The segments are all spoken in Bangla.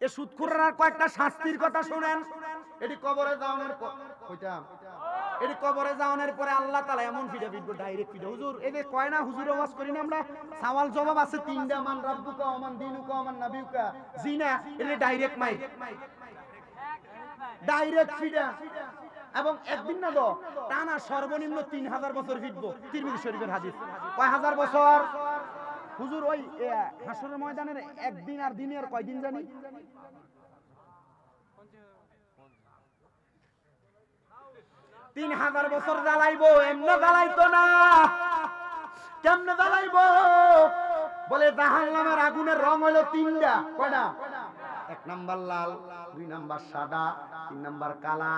এ সুদখোররা কয়েকটা শাস্তির কথা শুনেন। এটি কবরে যাওয়ানোর কইটা এটি কবরে যাওয়ানোর পরে আল্লাহ তাআলা এমন ফিডা বিদবো ডাইরেক্ট ফিডা। হুজুর এই যে কয় না হুজুর ওয়াজ করি না আমরা, সওয়াল জবাব আছে তিনটা, মান রাব্বুকা ওয়া মান দীনুকা ওয়া মান নাবিয়ুকা, জিনা এটা ডাইরেক্ট মাইক, ডাইরেক্ট ফিডা। এবং একদিন না তো টানা সর্বনিম্ন 3000 বছর ফিটবো। তিরমিজি শরীফের হাদিস। কয় হাজার বছর হুজুর? ওই হাসরের ময়দানের একদিন আর দিনের কয়দিন জানি? 3000 বছর জ্বালাইবো। এমনি জ্বালাইতো না। কেমনে জ্বালাইবো? বলে জাহান্নামের আগুনের রং হলো তিনটা। কয়টা? 1 নাম্বার লাল, 2 নাম্বার সাদা, 3 নাম্বার কালা।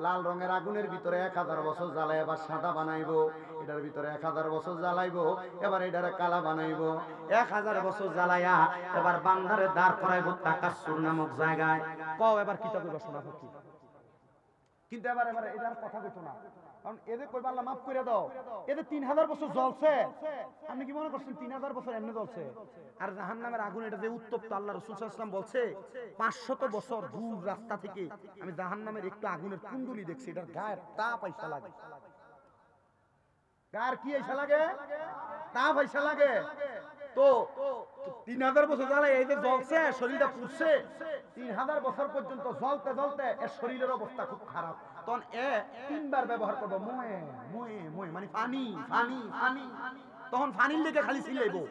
লাল রঙের আগুনের ভিতরে 1000 বছর জ্বালাই এবার সাদা বানাইবো, এটার ভিতরে 1000 বছর জ্বালাইবো, এবার এটারে কালা বানাইবো। 1000 বছর জ্বালাইয়া এবার বান্দারে দাঁড় করাইবো তাকাসসুর নামক জায়গায়। কও এবার কি তবে ঘোষণা কি? কিন্তু এবার এটার কথা কইতো না, কারণ এদের কইবা আল্লাহ মাফ করে দাও, এদের 3000 বছর জ্বলছে। আপনি কি মনে করছেন 3000 বছর এমনি জ্বলছে? আর জাহান্নামের আগুন এটা যে উত্তপ্ত, আল্লাহ রাসূল সাল্লাল্লাহু আলাইহি ওয়াসাল্লাম বলছে 500 বছর দূর রাস্তা থেকে আমি জাহান্নামের একটু আগুনের কুণ্ডলি দেখছি, এটার গায়ের তাপ আইসা লাগে। গায়ের কি আইসা লাগে? তাপ আইসা লাগে। তো 3000 বছর জ্বালায় এই যে জ্বলছে, শরীরটা পুড়ছে, 3000 বছর পর্যন্ত জ্বলতে জ্বলতে এর শরীরের অবস্থা খুব খারাপ। তখন এ 3 বার ব্যবহার করবো মোয়ে মোয়ে মোয়ে, মানে পানি পানি পানি। তখন পানির লেগে খালি ছিলাইবো।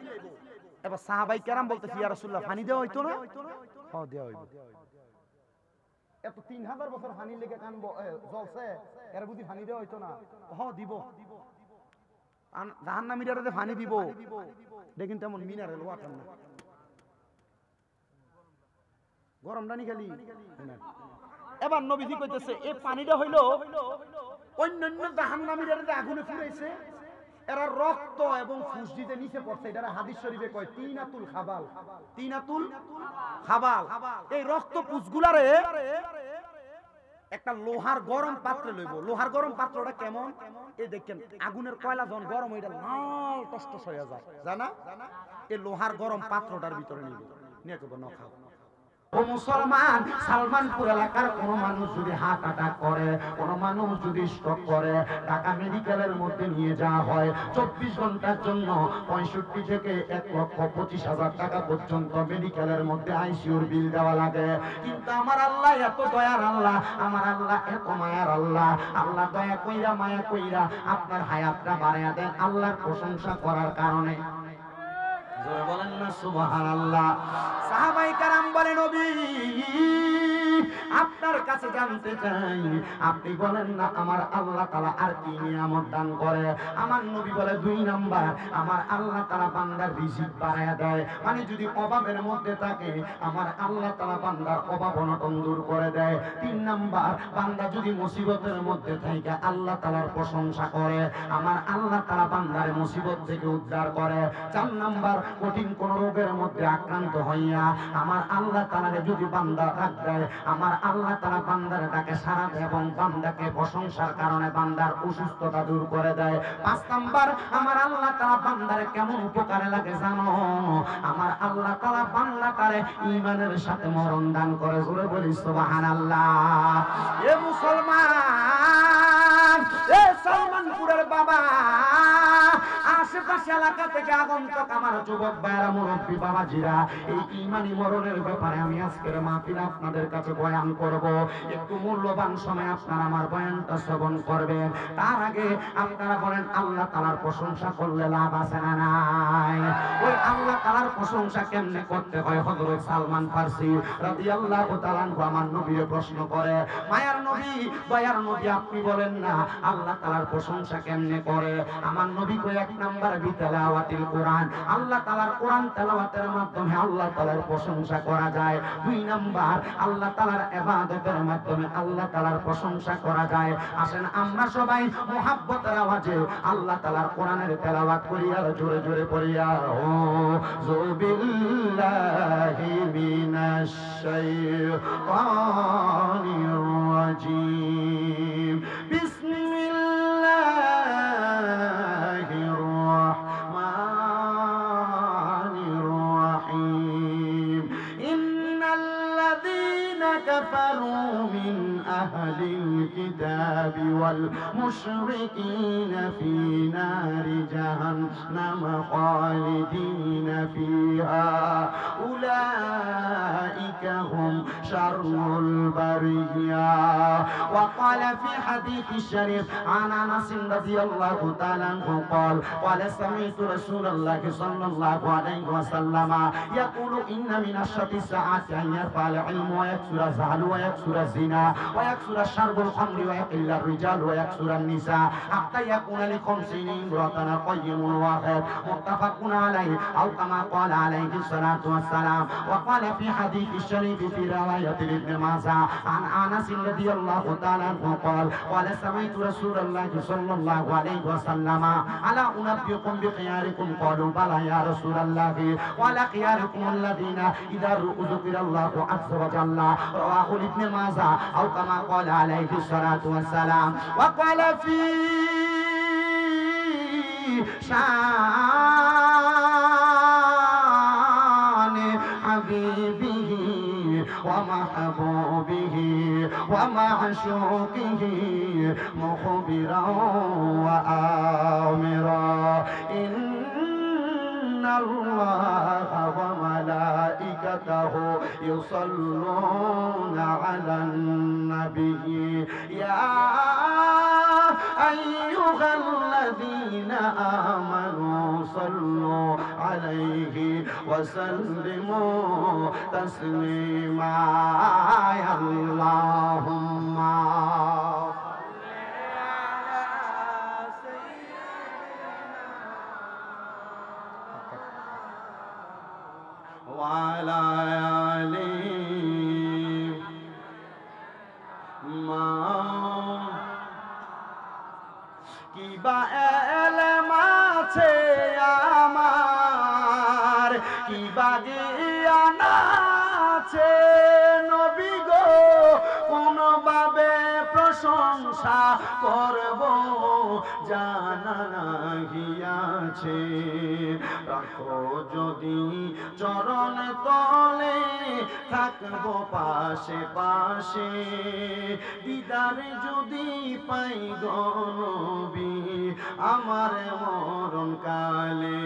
এবার সাহাবাই কেরাম বলতেছি ইয়া রাসূলুল্লাহ পানি দেওয়া হইতো না? হ্যাঁ দেওয়া হইব। এত 3000 বছর পানির লেগে কানবো জ্বলছে, এর বুঝি পানি দেওয়া হইতো না? হ্যাঁ দিব। জাহান্নামীরা যে পানি দিব এটা কিন্তু এমন মিনারেল ওয়াটার না, গরম পানি খালি। এবার নবীজি কইতেছে এই পানিটা হইলো অন্যান্য জাহান্নামীরা যে আগুনে পুড়াইছে, এরা রক্ত এবং ফুসদিতে নিচে পড়ছে। এটা হাদিস শরীফে কয় তিনাতুল খাবাল, তিনাতুল খাবাল। এই রক্ত পুষগুলারে একটা লোহার গরম পাত্রে লইব। লোহার গরম পাত্রটা কেমন? এই দেখেন আগুনের কয়লা যখন গরম হয়ে লাল টসটস হয়ে যায়, জানা? এই লোহার গরম পাত্রটার ভিতরে নিব, নিয়ে কেবল না খাও। ও মুসলমান, সালমানপুর এলাকার কোন মানুষ যদি হার্ট অ্যাটাক করে, কোন মানুষ যদি স্ট্রোক করে, ঢাকা মেডিকেলের মধ্যে নিয়ে যাওয়া হয়। 24 ঘন্টার জন্য 65 থেকে 1,25,000 টাকা পর্যন্ত মেডিকেলের মধ্যে আইসিইউর বিল দেওয়া লাগে। কিন্তু আমার আল্লাহ এত দয়ার আল্লাহ, আমার আল্লাহ এত মায়ার আল্লাহ। আল্লাহ দয়া কইরা মায়া কইরা আপনার হায়াতটা বাড়ায়া দেন আল্লাহর প্রশংসা করার কারণে। জোরে বলেন না সুবহানাল্লাহ। সাহাবায়ে কেরাম বলেন নবী আপনার কাছে জানতে চাই, আপনি বলেন না আমার আল্লাহ তাআলা আর কি নিয়ামত দান করে? আমার নবী বলে 2 নাম্বার, আমার আল্লাহ তাআলা বান্দার রিজিক বাড়ায়া দেয়। মানে যদি অভাবের মধ্যে থাকে আমার আল্লাহ তাআলা বান্দার অভাব অনটন দূর করে দেয়। 3 নাম্বার, বান্দা যদি মুসিবতের মধ্যে থাকে আল্লাহ তাআলার প্রশংসা করে, আমার আল্লাহ তাআলা বান্দার মুসিবত থেকে উদ্ধার করে। 4 নাম্বার, কঠিন কোন রোগের মধ্যে আক্রান্ত হইয়া আমার আল্লাহ তাআলারে যদি বান্দা ডাক দেয়, আমার আল্লাহ তাআলা বান্দার ডাকে সাড়া দেয় এবং বান্দাকে প্রশংসার কারণে বান্দার অসুস্থতা দূর করে দেয়। 5 নাম্বার, আমার আল্লাহ তাআলা বান্দারে কেমন উপকারে লাগে জানো? আমার আল্লাহ তাআলা বান্দাটারে ঈমানের সাথে মরণ দান করে। জোরে বলি সুবহানাল্লাহ। এ মুসলমান, এ সালমানপুরের বাবা, আশেপাশে এলাকা থেকে আগন্তক আমার যুবক ভাইরা, মুরব্বী বাবাজিরা, এই ঈমানি মরণের ব্যাপারে আমি আজকের মাহফিলে আপনাদের কাছে বয়ান করব। একটু মূল্যবান সময় আপনারা আমার বয়ানটা শ্রবণ করবেন। তার আগে আপনারা বলেন আল্লাহ তাআলার প্রশংসা করলে লাভ আছে না নাই? ওই আল্লাহ তাআলার প্রশংসা কেমনে করতে হয় হযরত সালমান ফারসি রাদিয়াল্লাহু তাআলা আনহু আমার নবীকে প্রশ্ন করে, মায়ার নবী, দয়ার নবী, আপনি বলেন না আল্লাহ তাআলার প্রশংসা কেমনে করে? আমার নবী কয় 1 নাম্বার বিতেলাওয়াতিল কোরআন, আল্লাহ তাআলার কোরআন তেলাওয়াতের মাধ্যমে আল্লাহ তাআলার প্রশংসা করা যায়। 2 নাম্বার, আল্লাহ তাআলার ইবাদতের মাধ্যমে আল্লাহ তাআলার প্রশংসা করা যায়। আসেন আমরা সবাই মুহাব্বতের আওয়াজে আল্লাহ তাআলার কোরআনের তেলাওয়াত করি আর জোরে জোরে পড়ি। আউযু বিল্লাহি মিনাশ শাইতানির রাজীম। বিসমিল্লাহির রাহমানির রাহিম। ইন্নাল্লাযী كفروا من أهل الكتاب والمشركين في نار جهنم خالدين فيها أولئك هم شر البرية. وقال في حديث الشريف عن أنس رضي الله تعالى عنه قال سمعت رسول الله صلى الله عليه وسلم يقول إن من أشرف الساعات أن يرفع العلم ويكثر الزهل ويكثر الزنا ويكثر شرب الخمر ويقل الرجال ويكثر النساء حتى يكون لخمسين امرأة قيم واحد متفق عليه أو كما قال عليه الصلاة والسلام. وقال في حديث الشريف في رواية ابن ماجه عن أنس رضي الله تعالى عنه قال سمعت رسول الله صلى الله عليه وسلم ألا أنبئكم بخياركم قالوا بلى يا رسول الله قال خياركم الذين إذا ذكر الله عز وجل رواه ابن ماجه أو كما قال عليه الصلاة والسلام. وقال في شان حبيبه ومحبوبه ومعشوقه مخبرا وآمرا إن الله وملائكته يصلون على النبي يا أيها الذين آمنوا صلوا عليه وسلموا تسليما. اللهم وعلى آله ما কিবা এলেম আছে আমার কিবা জ্ঞান আছে নবী গো কোনভাবে প্রশংসা করব জানা গিয়াছে রাখো যদি চরণ তলে থাকবো পাশে পাশে দিদার যদি পাই গো নবী আমার মরণ কালে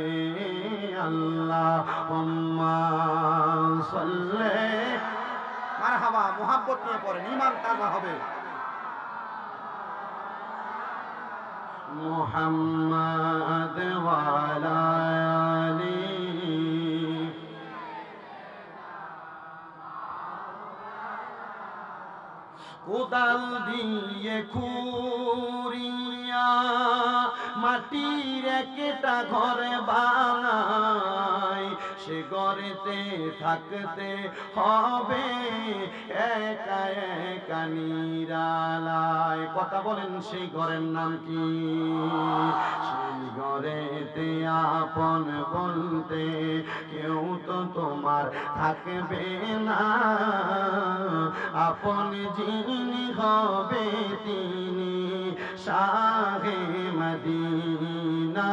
আল্লাহুম্মা সাল্লি মারহাবা মুহাব্বত নিয়ে পড়েন ঈমান তাজা হবে। মুহাম্মাদ ওয়া আলা আলিহি কোদাল দিয়ে খুঁড়িয়া মাটির একটা ঘরে বানাই সে ঘরেতে থাকতে হবে একা একা নিরালায়। কথা বলেন সেই ঘরের নাম কি? সেই ঘরেতে আপন বলতে কেউ তো তোমার থাকবে না, আপন যিনি হবে তিনি শাহে মদিনা।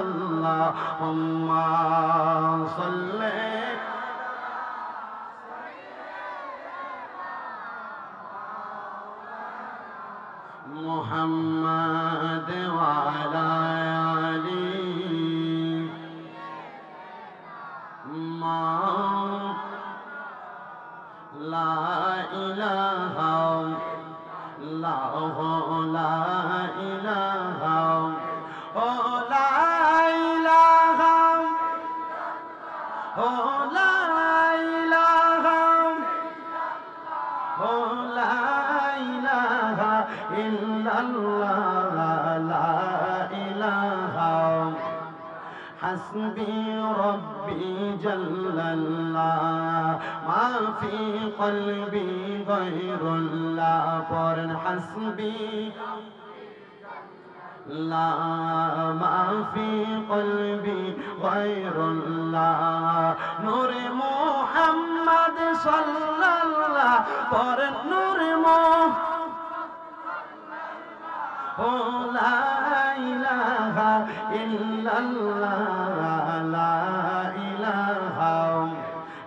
আল্লাহুম্মা সাল্লি মুহাম্মাদ ওয়া আলা আলিহি মা লা ইলাহা ইল্লাল্লাহু লা ইলাহা ও লা ইলাহা ও লা ইলাহা ও লা ইলাহা ইল্লাল্লাহ লা ইলাহা হাসবি রব্বি জাল্লাল্লাহ মা ফি কলবি গায়রুল্লাহ। পড়েন হাসবি লা মা ফি কলবি গায়রুল্লাহ। নূরে মুহাম্মদ সাল্লাল্লাহ পড়েন নূরে ও লা ইলাহা ইল্লাল্লাহ লা ইলাহা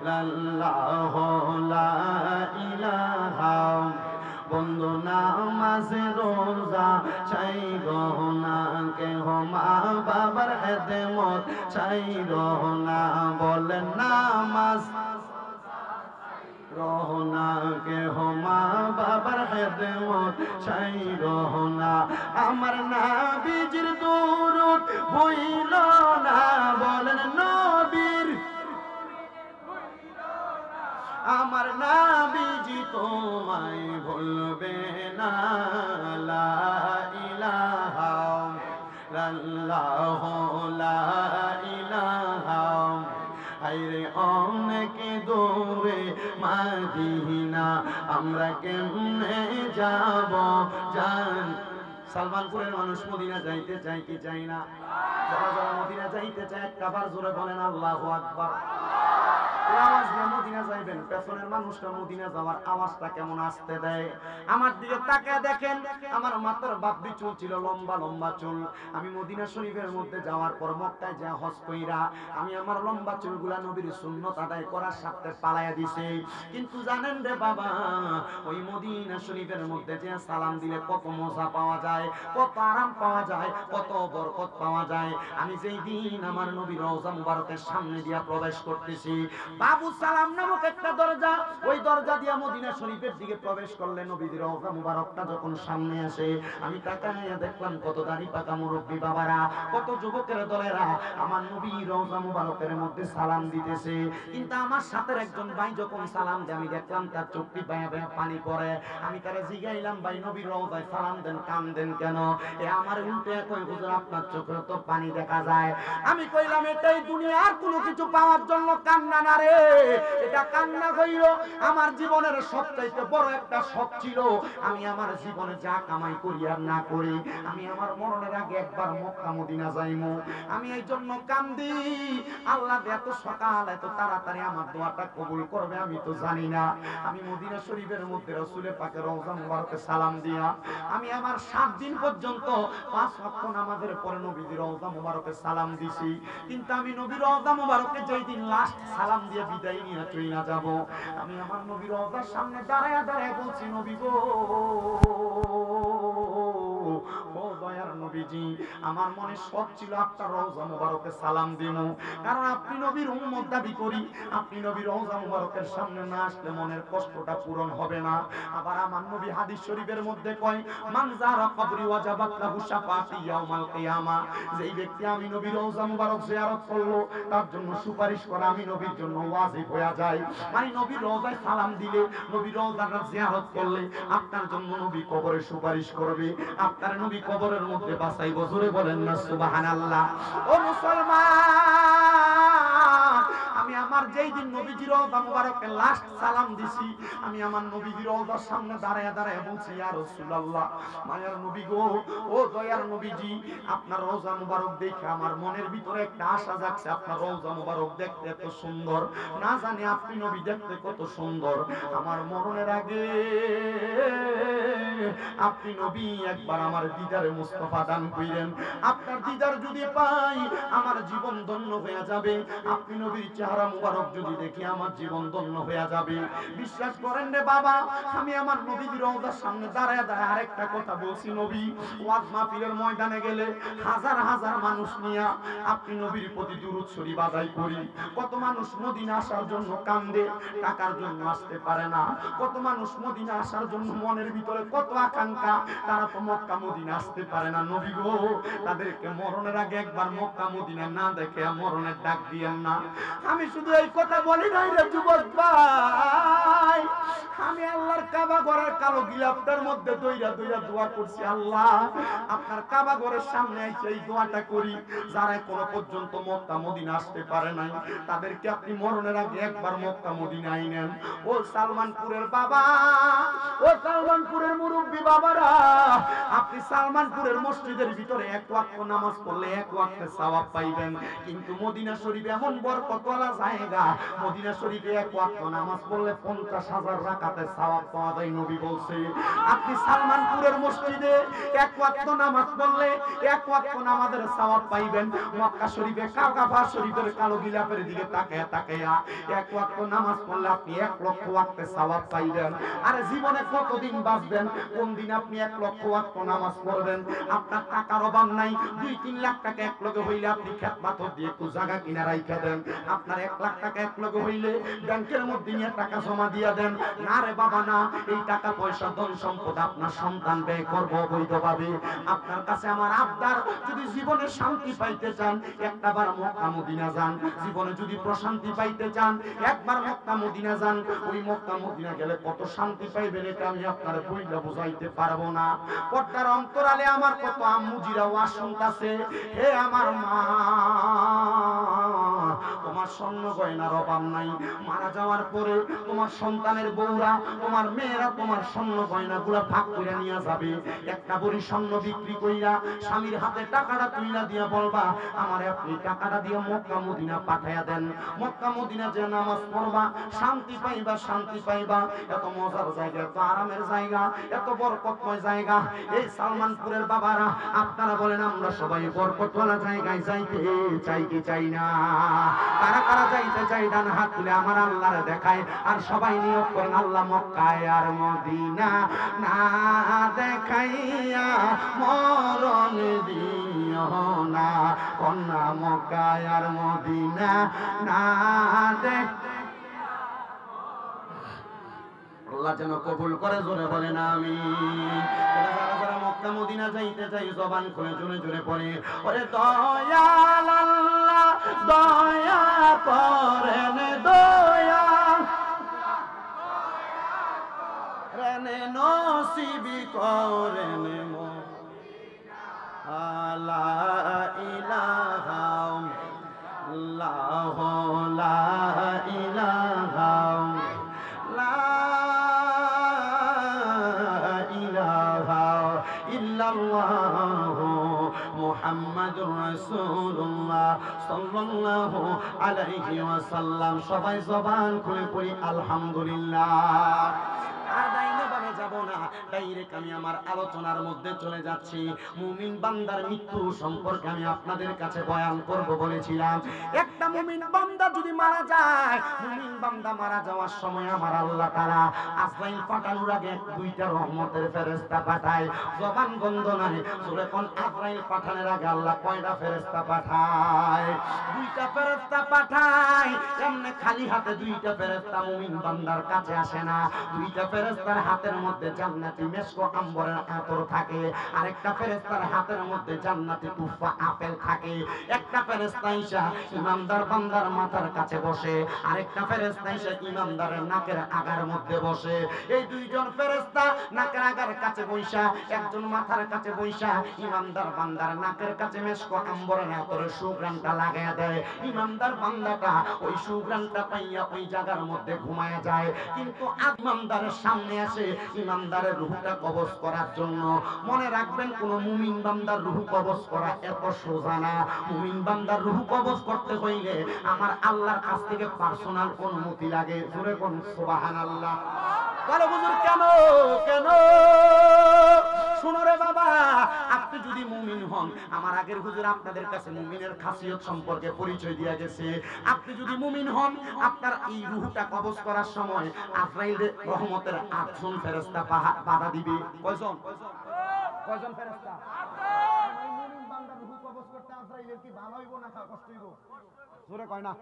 লা আল্লাহু লা ইলাহা বন্ধু নামাজ রোজা চাই গহনা কেহ মা বাবার খেদমত চাই গহনা বলেন নামাজ রহনা কেহ মা বাবার খেদমত চাই গহনা আমার নবীজির দুরূদ বইল না বলেন নবীর আমার নবীজি তোমায় ভুলবে না লা ইলাহা ইল্লাল্লাহু লা ইলাহা আইরে অনেক দূরে মদিনা আমরা কেমনে যাব জান সালমানপুরের মানুষ মদিনা যাইতে চায় কি চাই না যারা যারা মদিনা যাইতে চায় একবার জোরে বলেন আল্লাহু আকবার আওয়াজ দিয়ে মদিনা যাইবেন পেছনের মানুষটা মদিনা যাওয়ার আওয়াজটা কেমন আসতে দেয় আমার দিকে তাকায় দেখেন আমার মাথার বাপবি চুল ছিল লম্বা লম্বা চুল আমি মদিনা শরীফের মধ্যে যাওয়ার পর মক্কায় যা হজ কইরা আমি আমার লম্বা চুলগুলা নবীর সুন্নাত আদায় করার সাথে পালায়া দিছি কিন্তু জানেন রে বাবা ওই মদিনা শরীফের মধ্যে যে সালাম দিলে কত মজা পাওয়া যায় কত আরাম পাওয়া যায় কত বরকত পাওয়া যায় আমি যেই দিন আমার নবীর রওজা মুবারকের সামনে দিয়া প্রবেশ করতেছি বাবু সালাম নামক একটা দরজা ওই দরজা দিয়া মদিনা শরীফের দিকে প্রবেশ করলে নবীর রওজা মুবারকটা যখন সামনে আসে আমি তাকায়া দেখলাম কত দাড়ি পাকা মুরব্বি বাবারা কত যুবকের দলেরা আমার নবীর রওজা মুবারকের মধ্যে সালাম দিতেছে কিন্তু আমার সাথে একজন ভাই যখন সালাম দেয় আমি দেখলাম তার চোখটি বায়া বায়া পানি পড়ে আমি তারে জিগাইলাম ভাই নবীর রওজায় সালাম দেন কান দেন কেন এ আমার উল্টে কই হুজুর আপনার চোখে তো পানি দেখা যায় আমি কইলাম এটাই দুনিয়ার কোনো কিছু পাওয়ার জন্য কান্না না রে এটা কান্না হইল আমার জীবনের সবচাইতে বড় একটা শখ ছিল আমি আমার জীবনে যা কামাই করি আর না করি আমি আমার মরণের আগে একবার মক্কা মদিনা যাইমু আমি এই জন্য কান্দি আল্লাহ এত সকাল এত তাড়াতাড়ি আমার দোয়াটা কবুল করবে আমি তো জানি না আমি মদিনা শরীফের মধ্যে রাসূলের পাকের রওজা মুবারকে সালাম দিয়া আমি আমার 7 দিন পর্যন্ত 5 ওয়াক্ত নামাজের পরে নবীর রওজা মুবারকে সালাম দিছি কিন্তু আমি নবীর রওজা মুবারকে যেই দিন লাস্ট সালাম দিয়ে বিদায় নিয়ে চইলা যাব আমি আমার নবীর রওজার সামনে দাঁড়ায়া দাঁড়ায়া বলছি নবী গো ও দয়ার নবীজি আমার মনে শখ ছিল আপনার রওজা মুবারকে সালাম দিমু কারণ আপনি নবীর উম্মত দাবি করি আপনি নবীর রওজা মুবারকের সামনে না আসলে মনের কষ্টটা পূরণ হবে না আবার আমার নবী হাদিস শরীফের মধ্যে কয় মান যারা কবরি ওয়াজাবাত লাহু শাফাআতি ইয়াউমাল কিয়ামা যেই ব্যক্তি আমি নবীর রওজা মুবারক জিয়ারত করলো তার জন্য সুপারিশ করা আমি নবীর জন্য ওয়াজিব হয়ে যায় মানে নবীর রওজায় সালাম দিলে নবীর রওজাটা জিয়ারত করলে আপনার জন্য নবী কবরে সুপারিশ করবে আপনার নবী কবরের মধ্যে বাঁচাইব জোরে বলেন না সুবহানাল্লাহ ও মুসলমান আমি আমার যেই দিন নবীজির রওজা মুবারকে লাস্ট সালাম দিছি আমি আমার নবীজির রওজার সামনে দাঁড়ায়া দাঁড়ায়া বলছি ইয়া রাসূলুল্লাহ মায়ার নবী গো ও দয়ার নবীজি আপনার রওজা মুবারক দেখে আমার মনের ভিতরে একটা আশা জাগছে আপনার রওজা মুবারক দেখতে এত সুন্দর না জানি আপনি নবী দেখতে কত সুন্দর আমার মরণের আগে আপনি নবী একবার আমার দিদারে মুস্তাফা দান কইরেন আপনার দিদার যদি পাই আমার জীবন ধন্য হয়ে যাবে আপনি নবীর চেহারা মুবারক যদি দেখি আমার জীবন ধন্য হয়ে যাবে বিশ্বাস করেন রে বাবা আমি আমার নবীর রওজার সামনে দাঁড়ায় দাঁড়ায় আরেকটা কথা বলছি নবী ওয়াজ মাহফিলের ময়দানে গেলে হাজার হাজার মানুষ নিয়ে আপনি নবীর প্রতি দুরূদ শরীফ আদায় করি কত মানুষ মদিনা আসার জন্য কান্দে টাকার জন্য আসতে পারে না কত মানুষ মদিনা আসার জন্য মনের ভিতরে কত আকাঙ্ক্ষা তারা তো মক্কা মদিনা আসতে পারে না নবী গো তাদেরকে মরণের আগে একবার মক্কা মদিনা না দেখে মরণের ডাক দিয়েন না আমি শুধু এই কথা বলি নাই রে যুবক ভাই আমি আল্লাহর কাবা ঘরের কালো গিলাফটার মধ্যে দইরা দইরা দোয়া করছি আল্লাহ আপনার কাবা ঘরের সামনে এসে এই দোয়াটা করি যারা কোনো পর্যন্ত মক্কা মদিনা আসতে পারে নাই তাদেরকে আপনি মরণের আগে একবার মক্কা মদিনা আইনেন ও সালমানপুরের বাবা ও সালমানপুরের মুরব্বি বাবারা আপনি সালমানপুরের মসজিদের ভিতরে এক ওয়াক্ত নামাজ পড়লে এক ওয়াক্তে সওয়াব পাইবেন কিন্তু মদিনা শরীফে এমন বরকতওয়ালা জায়গা মদিনা শরীফে এক ওয়াক্ত নামাজ পড়লে 50,000 রাকাত রাকাতের সওয়াব পাওয়া যায় নবী বলছে। আপনি সালমানপুরের মসজিদে এক ওয়াক্ত নামাজ পড়লে এক ওয়াক্ত নামাজের সওয়াব পাইবেন। মক্কা শরীফে কাবা শরীফের কালো গিলাফের দিকে তাকায়া তাকায়া এক ওয়াক্ত নামাজ পড়লে আপনি 1 লক্ষ ওয়াক্তের সওয়াব পাইবেন। আরে জীবনে কতদিন বাঁচবেন, কোন দিন আপনি 1 লক্ষ ওয়াক্ত নামাজ পড়বেন? আপনার টাকার অভাব নাই, 2-3 লাখ টাকা এক লগে হইলে আপনি খেত পাথর দিয়ে একটু জায়গা কিনা রাইখা দেন। আপনার 1 লাখ টাকা এক লগে হইলে ব্যাংকের মধ্যে নিয়ে টাকা জমা দিয়া দেন। না রে বাবা না, এই টাকা পয়সা ধন সম্পদ আপনার সন্তান ব্যয় করব বৈধভাবে। আপনার কাছে আমার আবদার, যদি জীবনে শান্তি পাইতে চান একটাবার মক্কা মদিনা যান। জীবনে যদি প্রশান্তি পাইতে চান একবার মক্কা মদিনা যান। ওই মক্কা মদিনা গেলে কত শান্তি পাইবেন এটা আমি আপনার বইলা বুঝাইতে পারবো না। পর্দার অন্তরালে আমার কত আম্মুজিরা ওয়াজ শুনতাছে, হে আমার মা, তোমার স্বর্ণ গয়নার অভাব নাই। মারা যাওয়ার পরে তোমার সন্তানের বউরা, তোমার মেয়েরা তোমার স্বর্ণ গয়নাগুলো ভাগ করে নিয়ে যাবে। একটা বড়ি স্বর্ণ বিক্রি কইরা স্বামীর হাতে টাকাটা তুইলা দিয়া বলবা, আমার আপনি টাকাটা দিয়ে মক্কা মদিনা পাঠাইয়া দেন। মক্কা মদিনা যে নামাজ পড়বা শান্তি পাইবা, শান্তি পাইবা। এত মজার জায়গা, এত আরামের জায়গা, এত বরকতময় জায়গা। এই সালমানপুরের বাবারা আপনারা বলেন আমরা সবাই বরকতওয়ালা জায়গায় যাইতে চাই কি চাই না? কারা কারা যাইতে চাই ডান হাত তুলে আমার আল্লাহর দেখায় আর সবাই নিয়োগ করেন, আল্লাহ মক্কায় আর মদিনা না দেখাইয়া মরণ দিও না, কন্যা মক্কায় আর মদিনা না দেখ। আল্লাহ যেন কবুল করে, জোরে বলেন আমিন। যারা যারা মক্কা মদিনা যাইতে চাই জবান করে জোরে জোরে পড়ে, ওরে দয়াল আল্লাহ দয়া করেন, দয়া রেনে নসিবি করেন লা ইলাহা ইল্লাল্লাহ, লা ইলাহা ইল্লাল্লাহু মুহাম্মাদুর রাসূলুল্লাহ সাল্লাল্লাহু আলাইহি ওয়াসাল্লাম। সবাই জবান খুলে পড়ি আলহামদুলিল্লাহ। আর ডাইনে বামে যাব না, ডাইরেক্ট আমি আমার আলোচনার মধ্যে চলে যাচ্ছি। মুমিন বান্দার মৃত্যু সম্পর্কে আমি আপনাদের কাছে বয়ান করব বলেছিলাম। একটা মুমিন বান্দা যদি মারা যায়, মুমিন বান্দা মারা যাওয়ার সময় আমার আল্লাহ তাআলা আজরাইল পাঠানোর আগে 2টা রহমতের ফেরেশতা পাঠায়। জবান বন্ধ নাই, সূরা কোন আজরাইল পাঠানোর আগে আল্লাহ কয়টা ফেরেশতা পাঠায়? 2টা ফেরেশতা পাঠায়। এমনি খালি হাতে 2টা ফেরেশতা মুমিন বান্দার কাছে আসে না। 2টা ফেরেশতার হাতের মধ্যে জান্নাতি মেশক আম্বরের আতর থাকে, আরেকটা ফেরেশতার হাতের মধ্যে জান্নাতি তুফা আপেল থাকে। একটা ফেরেশতা ঈশা ইমানদার বান্দার মাথার কাছে বসে, আরেকটা ফেরেশতা ঈশা ইমানদারের নাকের আগার মধ্যে বসে। এই 2জন ফেরেশতা নাকের আগার কাছে বইসা, একজন মাথার কাছে বইসা ইমানদার বান্দার নাকের কাছে মেশক আম্বরের আতরের সুঘ্রাণটা লাগায়া দেয়। ইমানদার বান্দাটা ওই সুঘ্রাণটা পাইয়া ওই জায়গার মধ্যে ঘুমায়া যায়। কিন্তু ইমানদারের সামনে আসে ইমানদারের রূহটা কবজ করার জন্য। মনে রাখবেন, কোন মুমিন বান্দার রূহ কবজ করা এত সোজা না। মুমিন বান্দার রূহ কবজ করতে হইলে আমার আল্লাহর কাছ থেকে পার্সোনাল অনুমতি লাগে। জোরে কোন সুবহানাল্লাহ। বলো হুজুর কেন কেন? শুনো রে বাবা, আপনি যদি মুমিন হন, আমার আগের হুজুর আপনাদের কাছে মুমিনের খাসিয়ত সম্পর্কে পরিচয় দিয়ে গেছে। আপনি যদি মুমিন হন, আপনার এই রূহটা কবজ করার সময় আজরাইলের রহমতের 8জন ফেরেশতা বাধা দিবে। কয়জন? কয়জন ফেরেশতা? ওই মুমিন বান্দার রূহ কবজ করতে আজরাইলের কি ভালো হইব না কষ্ট হইব? জোরে কয় না,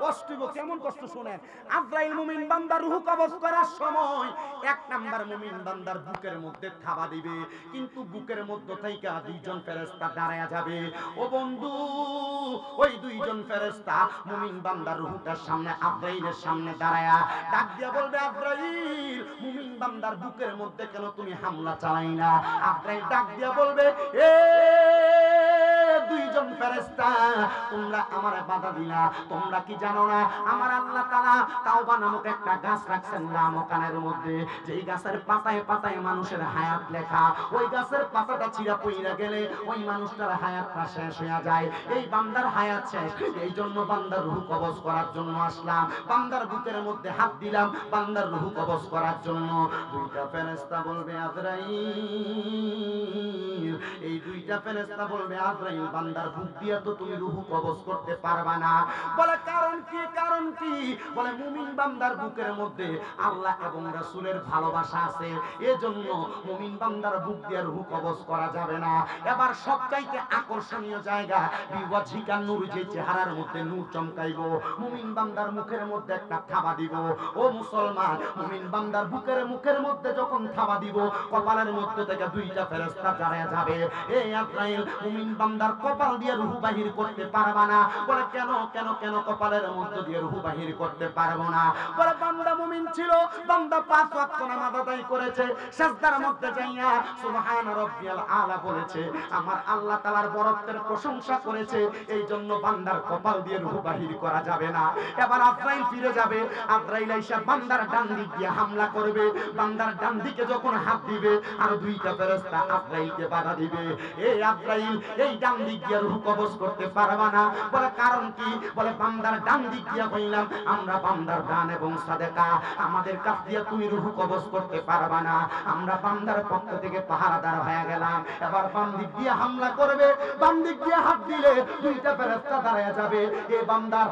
কষ্ট হইব। কেমন কষ্ট শুনেন। আজরাইল মুমিন বান্দার রূহ কবজ করার সময় 1 নাম্বার মুমিন বান্দার বুকের মধ্যে থাবা দিবে, কিন্তু বুকের মধ্য থেকে 2জন ফেরেশতা দাঁড়ায়া যাবে। ও বন্ধু, ওই 2জন ফেরেশতা মুমিন বান্দার রূহটার সামনে আজরাইলের সামনে দাঁড়ায়া ডাক দিয়া বলবে, আজরাইল মুমিন বান্দার বুকের মধ্যে কেন তুমি হামলা চালাই না? আজরাইল ডাক দিয়া বলবে, এ দুইজন ফেরেশতা তোমরা আমারে বাধা দিলা, তোমরা কি জানো না আমার আল্লাহ তাআলা তাওবা নামক একটা গাছ রাখছেন লামকানের মধ্যে, যেই গাছের পাতায় পাতায় মানুষের হায়াত লেখা, ওই গাছের পাতাটা চিরা পইরা গেলে ওই মানুষটার হায়াতটা শেষ হয়ে যায়। এই বান্দার হায়াত শেষ, এই জন্য বান্দার রূহ কবজ করার জন্য আসলাম, বান্দার বুকের মধ্যে হাত দিলাম বান্দার রূহ কবজ করার জন্য। দুইটা ফেরেশতা বলবে আজরাইল, এই দুইটা ফেরেশতা বলবে আজরাইল বান্দার বুক দিয়া তো তুমি রূহ কবজ করতে পারবা না। বলে কারণ কি? কারণ কি? বলে মুমিন বান্দার বুকের মধ্যে আল্লাহ এবং রাসূলের ভালোবাসা আছে, এজন্য মুমিন বান্দার বুক দিয়ে রূহ কবজ করা যাবে না। এবার সবচাইতে আকর্ষণীয় জায়গা বিওয়াজিকা নূর, যে চেহারার মধ্যে নূর চমকাইবো, মুমিন বান্দার মুখের মধ্যে একটা থাবা দিব। ও মুসলমান, মুমিন বান্দার মুখের মধ্যে যখন থাবা দিব, কপালের মধ্যে থেকে দুইটা ফেরেশতা দাঁড়ায় যাবে। এই আজরাইল মুমিন বান্দার কপাল দিয়ে রূহ বাহির করতে পারবা না। বলে কেন কেন কেন কপালের মধ্যে দিয়ে রূহ বাহির করতে পারবো না? বলে বান্দা মুমিন ছিল, বান্দা 5 ওয়াক্ত নামাজ আদায় করেছে, সিজদার মধ্যে যাইয়া সুবহান রাব্বিয়াল আলা বলেছে, আমার আল্লাহ তাআলার বরত্বের প্রশংসা করেছে, এই জন্য বান্দার কপাল দিয়ে রূহ বাহির করা যাবে না। এবার আজরাইল ফিরে যাবে, আজরাইল আইসা বান্দার ডান দিক দিয়ে হামলা করবে, বান্দার ডান দিকে যখন হাত দিবে আর দুইটা ফেরেশতা আজরাইলকে বাধা দিবে। এই আজরাইল এই ডান দিক দিয়ে রূহ কবজ করতে পারবা না। বলে কারণ কি? বলে বান্দার ডান দিক দিয়ে কইলাম আমরা বান্দার দান এবং সাদেকা, আমাদের কাছ দিয়ে তুমি রূহ কবজ করতে পারবা না, আমরা বান্দার পক্ষ থেকে পাহারাদার হয়ে গেলাম। এবার বাম দিক দিয়ে হামলা করবে, বাম দিক দিয়ে হাত দিলে দুইটা ফেরেশতা দাঁড়ায় যাবে, এই বান্দার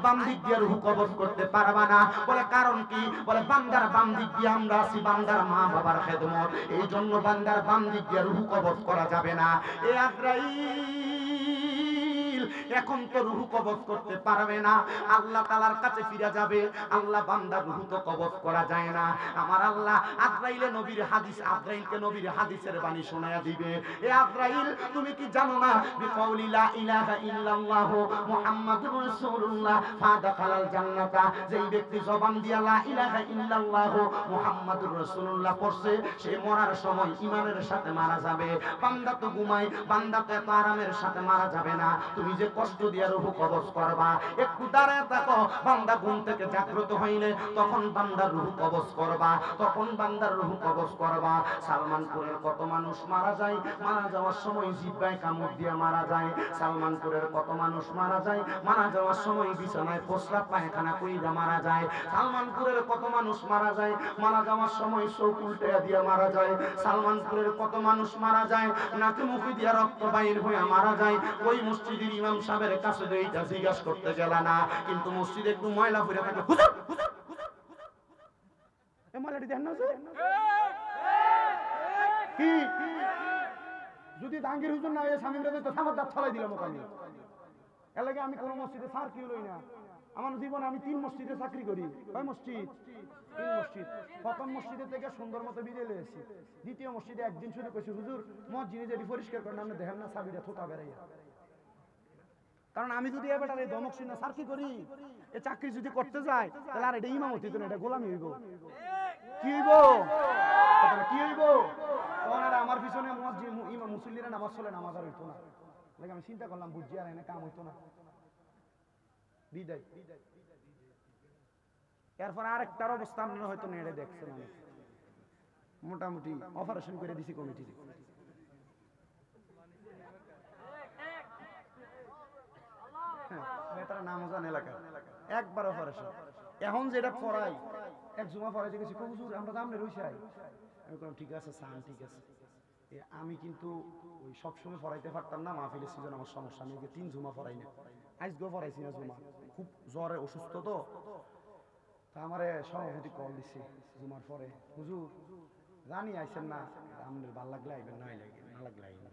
বাম দিক দিয়ে রূহ কবজ করতে পারবা না। বলে কারণ কি? বলে বান্দার বাম দিক দিয়ে আমরা আছি বান্দার মা বাবার খেদমত, এই জন্য বান্দার বাম দিক দিয়ে রূহ কবজ করা যাবে না। এ আজরাইল এখন তো রূহ কবজ করতে পারবে না, আল্লাহ তাআলার কাছে ফিরে যাবে। আল্লাহ বান্দার রূহ তো কবজ করা যায় না। আমার আল্লাহ আজরাইলে নবীর হাদিস, আজরাইলকে নবীর হাদিসের বাণী শোনায়া দিবে। এ আজরাইল তুমি কি জানো না বিকাউলি লা ইলাহা ইল্লাল্লাহ মুহাম্মাদুর রাসূলুল্লাহ ফাদাখালাল জান্নাতা, যেই ব্যক্তি জবান দিয়া লা ইলাহা ইল্লাল্লাহ মুহাম্মাদুর রাসূলুল্লাহ পড়ছে, সে মরার সময় ঈমানের সাথে মারা যাবে। বান্দা তো ঘুমায়, বান্দা তো এত আরামের সাথে মারা যাবে না। তুমি যে কষ্ট দিয়া রূহ কবজ করবা, একটু দাঁড়ায় থাকো, বান্দা ঘুম থেকে জাগ্রত হইলে তখন বান্দার রূহ কবজ করবা, তখন বান্দার রূহ কবজ করবা। সালমানপুরের কত মানুষ মারা যায়, মারা যাওয়ার সময় জিহ্বায় কামড় দিয়ে মারা যায়। সালমানপুরের কত মানুষ মারা যায়, মারা যাওয়ার সময় বিছানায় প্রস্রাব পায়খানা কইরা মারা যায়। সালমানপুরের কত মানুষ মারা যায়, মারা যাওয়ার সময় চোখ উল্টে দিয়ে মারা যায়। সালমানপুরের কত মানুষ মারা যায়, নাকে মুখে দিয়া রক্ত বাইর হয়ে মারা যায়। ওই মসজিদের ইমাম সাহেবের কাছে এইটা জিজ্ঞাসা করতে গেল না, কিন্তু মসজিদে একটু ময়লা পড়ে থাকে, হুজুর হুজুর এই ময়লাটি দেখেন না কি? যদি দাঙ্গির হুজুর না হয়ে স্বামী তো সামার দাঁত ছলাই দিলাম ওখানে। এর লাগে আমি কোন মসজিদে সার কি হলোই না। আমার জীবনে আমি 3 মসজিদে চাকরি করি। কয় মসজিদ? 3 মসজিদ। প্রথম মসজিদে থেকে সুন্দর মতো বিদায় লয়েছি। দ্বিতীয় মসজিদে একদিন শুরু করছি, হুজুর মসজিদে যদি পরিষ্কার করেন আপনি দেখেন না চাবিটা থোকা বেড়াইয়া। কারণ আমি যদি এবার এই দমক শুনে সার কি করি, এ চাকরি যদি করতে যায় তাহলে আর এটা ইমামতি তো না, এটা গোলামি হইব। কি হইব? কি হইব? তখন আর আমার পিছনে মসজিদ ইমাম মুসল্লিরা নামাজ চলে, নামাজ আর হইতো না। লাগে আমি চিন্তা করলাম বুঝছি আর এনে কাম হইতো না, বিদায়। এরপর আরেকটার অবস্থা আপনারা হয়তো নেড়ে দেখছেন, অনেক মোটামুটি অপারেশন করে দিছি কমিটি। তারা নাম জান এলাকা একবার অপারেশন। এখন যেটা পড়াই এক জুমা পড়াইতে গেছি, হুজুর আমরা তো আমনে রইছাই। আমি বললাম ঠিক আছে সান, ঠিক আছে। আমি কিন্তু ওই সবসময় পড়াইতে পারতাম না, মাহফিলের সিজন আমার সমস্যা, আমি 3 জুমা পড়াই না, আজকেও পড়াইছি না জুমা, খুব জ্বরে অসুস্থ তো। তা আমারে সভাপতি কল দিছে জুমার পরে, হুজুর জানি আইছেন না, আপনার ভাল লাগলে আইবেন, না লাগে না লাগলে আইবেন না।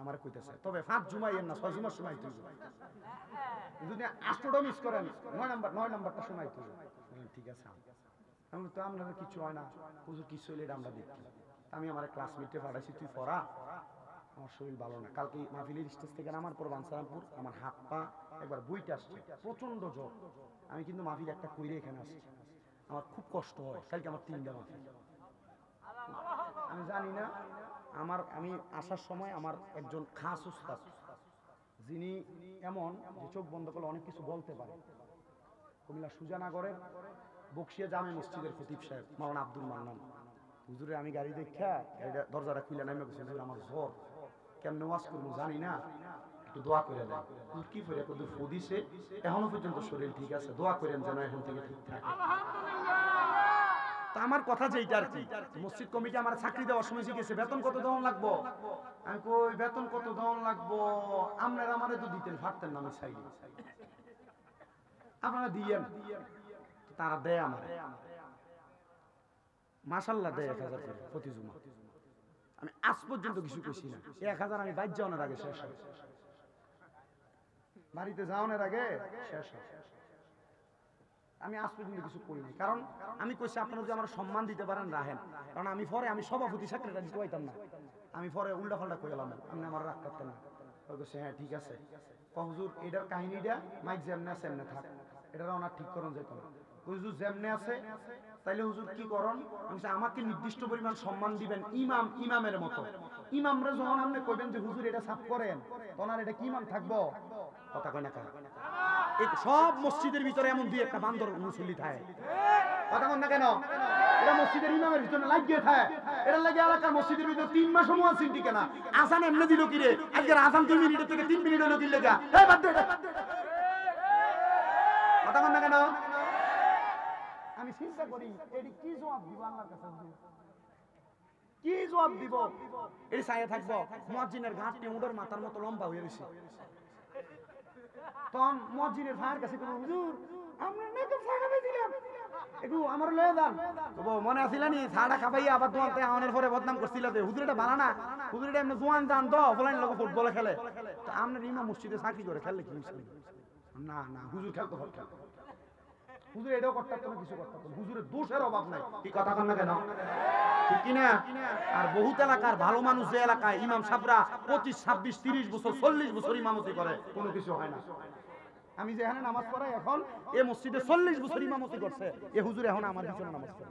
আমার কইতেছে তবে 5 জুমাইয়েন না, 6 জুমার সময় তুই যদি 8টা মিস করেন 9 নাম্বারটা সময় তুই। ঠিক আছে, আমি তো আপনাদের কিছু হয় না হুজুর, কিছু হইলে এটা আমরা দেখি। আমি আমার ক্লাসমেটে পাঠাইছি, তুই পড়া, আমার শরীর ভালো না। কালকে মাহফিলের স্টেজ থেকে নামার পর বানসারামপুর আমার হাত পা একবার বইতে আসছে, প্রচন্ড জ্বর। আমি কিন্তু মাহফিল একটা কইরে এখানে আসছি, আমার খুব কষ্ট হয়। কালকে আমার 3টা মাহফিল, আমি জানি না। আমি আসার সময় আমার একজন খাস উস্তাদ যিনি এমন যে চোখ বন্ধ করলে অনেক কিছু বলতে পারে। কুমিল্লা সুজানগরের বকশিয়া জামে মসজিদের খতিব সাহেব মাওলানা আব্দুল মান্নান হুজুরে আমি গাড়ি দেখা দরজাটা খুলে নামে গেছি, হুজুর আমার জ্বর, কেমনে ওয়াজ করবো জানি না, একটু দোয়া করে দেন। হুজুর কি করে কত ফদিছে, এখনো পর্যন্ত শরীর ঠিক আছে, দোয়া করেন যেন এখন থেকে ঠিক থাকে। তা আমার কথা যেইটা আর কি, মসজিদ কমিটি আমার চাকরি দেওয়ার সময় শিখেছে বেতন কত দেওয়া লাগবো, আমি কই বেতন কত দেওয়া লাগবো, আপনারা আমারে তো দিতেন পারতেন না, আমি চাইলে আপনারা দিয়েন, তারা দেয় আমার মাশাআল্লাহ দেয় 1000 করে প্রতি জুমা। আমি আজ পর্যন্ত কিছু কইছি না, 1000 আমি বাইর যাওয়ার আগে শেষ হয়, বাড়িতে যাওয়ার আগে শেষ হয়। আমি আজ পর্যন্ত কিছু করি নাই, কারণ আমি কইছি আপনারা যদি আমার সম্মান দিতে পারেন রাখেন, কারণ আমি পরে আমি সভাপতি সেক্রেটারি কইতাম না, আমি পরে উল্টা পাল্টা কইলাম, আপনি আমার রাগ করতেন না। কইছে হ্যাঁ ঠিক আছে, হুজুর এটার কাহিনীটা মাইক যেমনে আছে এমনে থাক, এটা ওনার ঠিক করুন যেত না, হুজুর যেমনে আছে তাইলে হুজুর কি করুন, আমাকে নির্দিষ্ট পরিমাণ সম্মান দিবেন ইমাম ইমামের মতো। ইমামরা যখন আপনি কইবেন যে হুজুর এটা সাফ করেন, তখন আর এটা কি ইমাম থাকবো, কথা কয় না কেন? সব মসজিদের ভিতরে এমন দুই একটা বান্দর মুসল্লি থাকে, কথা কন না কেন? এটা মসজিদের ইমামের ভিতরে লাগিয়ে থাকে, এটা লাগে এলাকার মসজিদের ভিতরে 3 মাস মুয়াজ্জিন টিকে না, আজান এমনি দিল কি রে, আজকের আজান 2 মিনিটের থেকে 3 মিনিট হলো কি লাগা, এই বাদ দে, কথা কন না কেন? আমি চিন্তা করি এটি কি জবাব দিব আল্লাহর কাছে, কি জবাব দিব? এই ছায়া থাকবো মুয়াজ্জিনের ঘাটটি উডের মাথার মতো লম্বা হয়ে রইছে, তখন মুয়াজ্জিনের ভাইয়ের কাছে কইব হুজুর আমরা মেকআপ ছাড়াবে দিলাম একটু আমার লয়ে যান, কইব মনে আছিল নি ছাড়া খাবাইয়া আবার দোয়ানতে আওনের পরে বদনাম করছিল যে হুজুর এটা বালা না, হুজুর এটা এমনি জোয়ান জান তো বলেন লোক ফুটবল খেলে, তো আপনার ইমাম মসজিদে চাকরি করে খেললে কি হইছে? না না হুজুর খেলতো খেল, হুজুর এটাও করতে পারতো না, কিছু করতে পারতো না, হুজুরের দোষের অভাব নাই, কি কথা কন না কেন? ঠিক কি না? আর বহুত এলাকার ভালো মানুষ যে এলাকায় ইমাম সাহেবরা 25, 26, 30 বছর 40 বছর ইমামতি করে, কোনো কিছু হয় না। আমি যেখানে নামাজ পড়াই এখন এ মসজিদে 40 বছর ইমামতি করছে, এ হুজুর এখন আমার পিছনে নামাজ পড়ে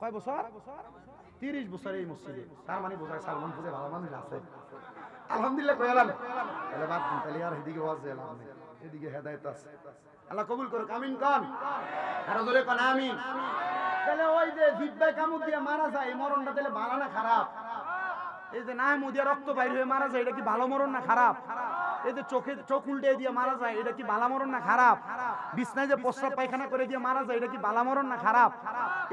কয় বছর? 30 বছর এই মসজিদে, তার মানে বোঝায় সালমান পুজে ভালো মানুষ আছে, আলহামদুলিল্লাহ কইলাম। তাহলে বাদ দিন, তাহলে আর এদিকে ওয়াজ এলাম না, এদিকে হেদায়েত আছে, আল্লাহ কবুল করুক, আমিন কোন, আর জোরে কোন আমিন। তাহলে ওই যে জিব্বাই কামড় দিয়ে মারা যায়, এই মরণটা তাহলে ভালো না খারাপ? এই যে না মুদিয়া রক্ত বাইর হয়ে মারা যায়, এটা কি ভালো মরণ না খারাপ? এই যে চোখ উল্টে দিয়ে মারা যায়, এটা কি ভালো মরণ না খারাপ? বিছনায় যে প্রস্রাব পায়খানা করে দিয়ে মারা যায়, এটা কি ভালো মরণ না খারাপ?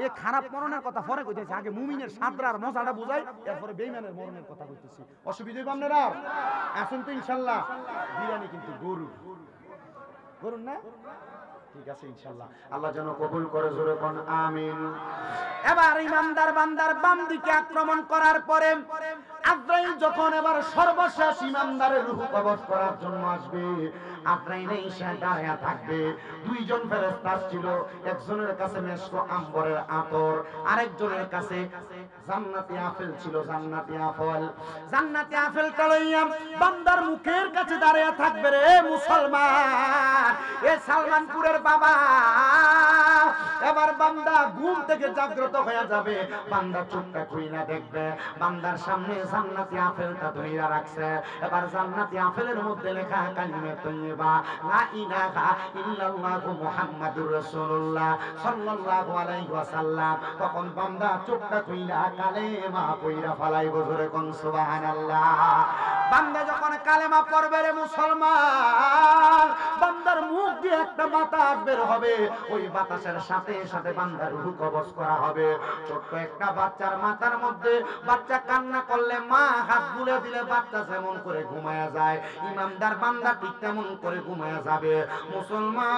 এই খারাপ মরণের কথা পরে কইতেছে, আগে মুমিনের সাদরার মজাটা বুঝাই, এরপরে বেঈমানের মরণের কথা কইতেছি। অসুবিধা হবে আপনারা? আসুন তো ইনশাআল্লাহ। বিরিয়ানি কিন্তু গরু না, ঠিক আছে ইনশাআল্লাহ, আল্লাহ যেন কবুল করে, জোরে কোন আমিন। এবার ইমানদার বান্দার বাম দিকে আক্রমণ করার পরে আজরাইল যখন এবার সর্বশেষ ইমানদারের রূহ কবজ করার জন্য আসবে, আজরাইল এসে দাঁড়ায়া থাকবে। দুইজন ফেরেশতা ছিল, একজনের কাছে মেশক আম্বরের আতর, আরেকজনের কাছে জান্নাতি আপেল ছিল, জান্নাতি আপেল। জান্নাতি আপেলটা লইয়া বান্দার মুখের কাছে দাঁড়ায়া থাকবে, রে মুসলমান, এ সালমানপুরের বাবা। এবার বান্দা ঘুম থেকে জাগ্রত হয়ে যাবে, বান্দা চোখটা খুইলা দেখবে, বান্দার সামনে জান্নাতি আপেলটা ধইরা রাখছে। এবার জান্নাতি আপেলের মধ্যে লেখা কালিমে তয়্যিবা, লা ইলাহা ইল্লাল্লাহু মুহাম্মাদুর রাসূলুল্লাহ সাল্লাল্লাহু আলাইহি ওয়াসাল্লাম। তখন বান্দা চোখটা খুইলা কালেমা পয়রা ফলাইব, জোরে কোন সুবহানাল্লাহ। বান্দা যখন কালেমা পড়বে, রে মুসলমান, বান্দার মুখ দিয়ে একটা বাতাস বের হবে, ওই বাতাসের সাথে সাথে বান্দার রূহ কবজ করা হবে। ছোট্ট একটা বাচ্চার মাথার মধ্যে, বাচ্চা কান্না করলে মা হাত বুলে দিলে বাচ্চা যেমন করে ঘুমায়া যায়, ইমানদার বান্দা ঠিক তেমন করে ঘুমায়া যাবে। মুসলমান,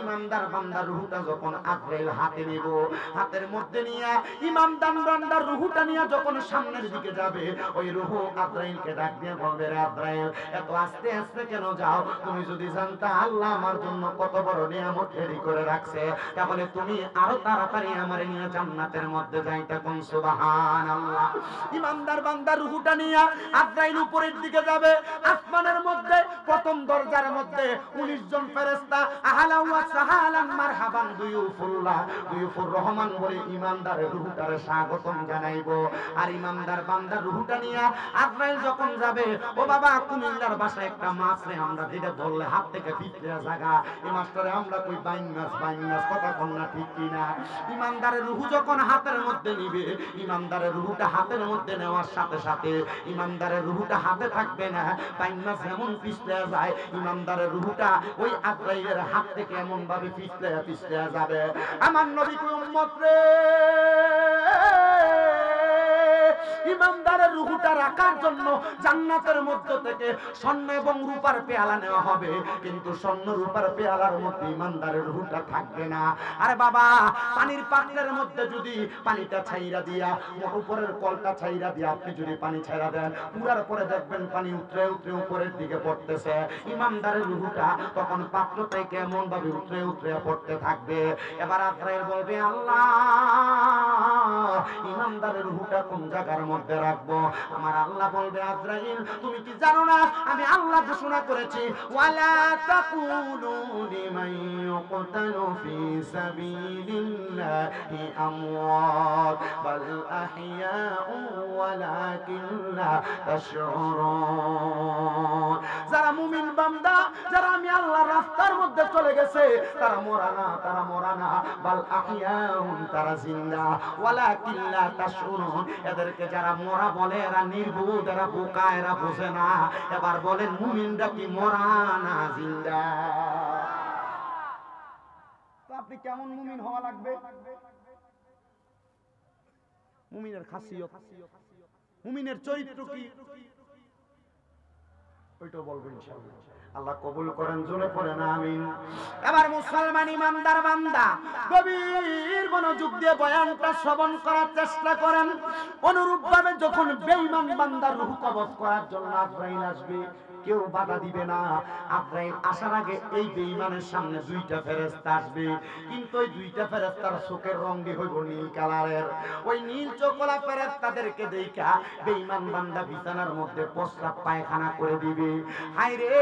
ইমানদার বান্দার রূহটা যখন আজরাইল হাতে নিব, হাতের মধ্যে নিয়ে ইমানদার বান্দার রূহটা নিয়ে যখন সামনের দিকে যাবে, ওই রূহ আজরাইলকে ডাক দিয়ে বলবে, রে আজরাইল, এত আস্তে আস্তে কেন যাও? তুমি যদি জানতা আল্লাহ আমার জন্য কত বড় নিয়ামত তৈরি করে রাখছে, তাহলে তুমি আরো তাড়াতাড়ি আমারে নিয়ে জান্নাতের মধ্যে যাইতে। কোন সুবহানাল্লাহ। ইমানদার বান্দার রূহটা নিয়ে আজরাইল উপরের দিকে যাবে, আসমানের মধ্যে প্রথম দরজার মধ্যে 19 জন ফেরেশতা আহলা ওয়া আহলান মারহাবান দুয়ুফুল্লাহ, দুয়ুফুর রহমান বলে ইমানদারের রূহটারে স্বাগতম জানাইবো। আর ইমানদার বান্দার রূহটা নিয়া আজরাইল যখন যাবে, ও বাবা কুমিল্লার বাসায় একটা মাছ রে আমরা যেটা ধরলে হাত থেকে ফিটলে জায়গা, এই মাছটারে আমরা কই বাইন মাছ, কথা কম না ঠিক কিনা? ইমানদারের রূহ যখন হাতের মধ্যে নিবে, ইমানদারের রূহটা হাতের মধ্যে নেওয়ার সাথে সাথে ইমানদারের রূহটা হাতে থাকবে না। বাইন মাছ যেমন পিছলে যায়, ইমানদারের রূহটা ওই আজরাইলের হাত থেকে এমন ভাবে পিছলে যাবে। আমার নবী কই উম্মত রে, ইমানদারের রূহটা রাখার জন্য জান্নাতের মধ্য থেকে স্বর্ণ এবং রূপার পেয়ালা নেওয়া হবে, কিন্তু স্বর্ণ রূপার পেয়ালার মধ্যে ইমানদারের রূহটা থাকবে না। আরে বাবা, পানির পাত্রের মধ্যে যদি পানিটা ছাইরা দিয়া, উপরের কলটা ছাইরা দিয়া আপনি যদি পানি ছাইরা দেন, পুরার পরে দেখবেন পানি উতরে উতরে উপরের দিকে পড়তেছে। ইমানদারের রূহটা তখন পাত্র থেকে এমন ভাবে উতরে উতরে পড়তে থাকবে। এবার আজরাইল বলবে, আল্লাহ, ইমানদারের রূহটা কোন জায়গার মধ্যে রাখবো? আমার আল্লাহ বলবে, আজরাইল তুমি কি জানো না আমি আল্লাহ ঘোষণা করেছি, ওয়ালা তাকুলু লিমান ইউকতালু ফি সাবিলিল্লাহি আমওয়াত বাল আহইয়াউ ওয়ালাকিন লা তাশউরুন। যারা মুমিন বান্দা, যারা আমি আল্লাহর রাস্তার মধ্যে চলে গেছে, তারা মরা না, বাল আহইয়াউ তারা জিন্দা, ওয়ালাকিন লা তাশউরুন। এদেরকে যারা মরা বলে এরা নির্বোধ, এরা বোকা, এরা বোঝে না। এবার বলেন মুমিনরা কি মরা না জিন্দা? তো আপনি কেমন মুমিন হওয়া লাগবে? মুমিনের খাসিয়ত, মুমিনের চরিত্র কি, ওইটা বলবো ইনশাআল্লাহ। আল্লাহ কবুল করেন, জোরে পড়েন আমিন। এবার মুসলমান ইমানদার বান্দা গভীর মনোযোগ দিয়ে বয়ানটা শ্রবণ করার চেষ্টা করেন। অনুরূপ ভাবে যখন বেঈমান বান্দার রূহ কবজ করার জন্য আজরাইল আসবে, কেউ বাধা দিবে না। আজরাইল আসার আগে এই বেঈমানের সামনে দুইটা ফেরেশতা আসবে, কিন্তু ওই দুইটা ফেরেশতার চোখের রং হইব নীল কালারের। ওই নীল চোখওয়ালা ফেরেশতাদেরকে দেখা বেঈমান বান্দা বিছানার মধ্যে প্রস্রাব পায়খানা করে দিবে। হায় রে,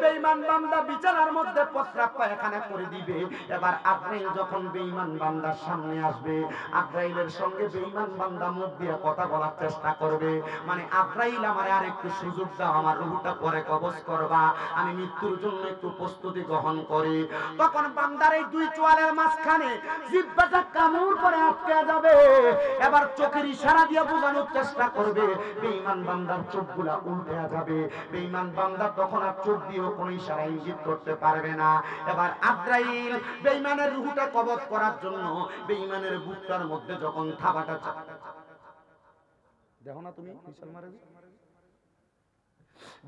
বেঈমান বান্দা বিছানার মধ্যে প্রস্রাব পায়খানা করে দিবে। এবার আজরাইল যখন বেঈমান বান্দার সামনে আসবে, আজরাইলের সঙ্গে বেঈমান বান্দা মুখ দিয়ে কথা বলার চেষ্টা করবে, মানে আজরাইল আমারে আরেকটু সুযোগ দাও, আমার রূহটা পরে কবজ করবা, আমি মৃত্যুর জন্য একটু প্রস্তুতি গ্রহণ করি। তখন বান্দার এই দুই চোয়ালের মাঝখানে জিহ্বাটা কামড় করে আটকে যাবে। এবার চোখের ইশারা দিয়ে বোঝানোর চেষ্টা করবে, বেঈমান বান্দার চোখগুলা উল্টে যাবে। বেঈমান বান্দা তখন আর চোখ দিয়েও কোনো ইশারা ইঙ্গিত করতে পারবে না। এবার আজরাইল বেঈমানের রূহটা কবজ করার জন্য বেঈমানের বুকটার মধ্যে যখন থাবাটা দেখো না তুমি মুসলমানের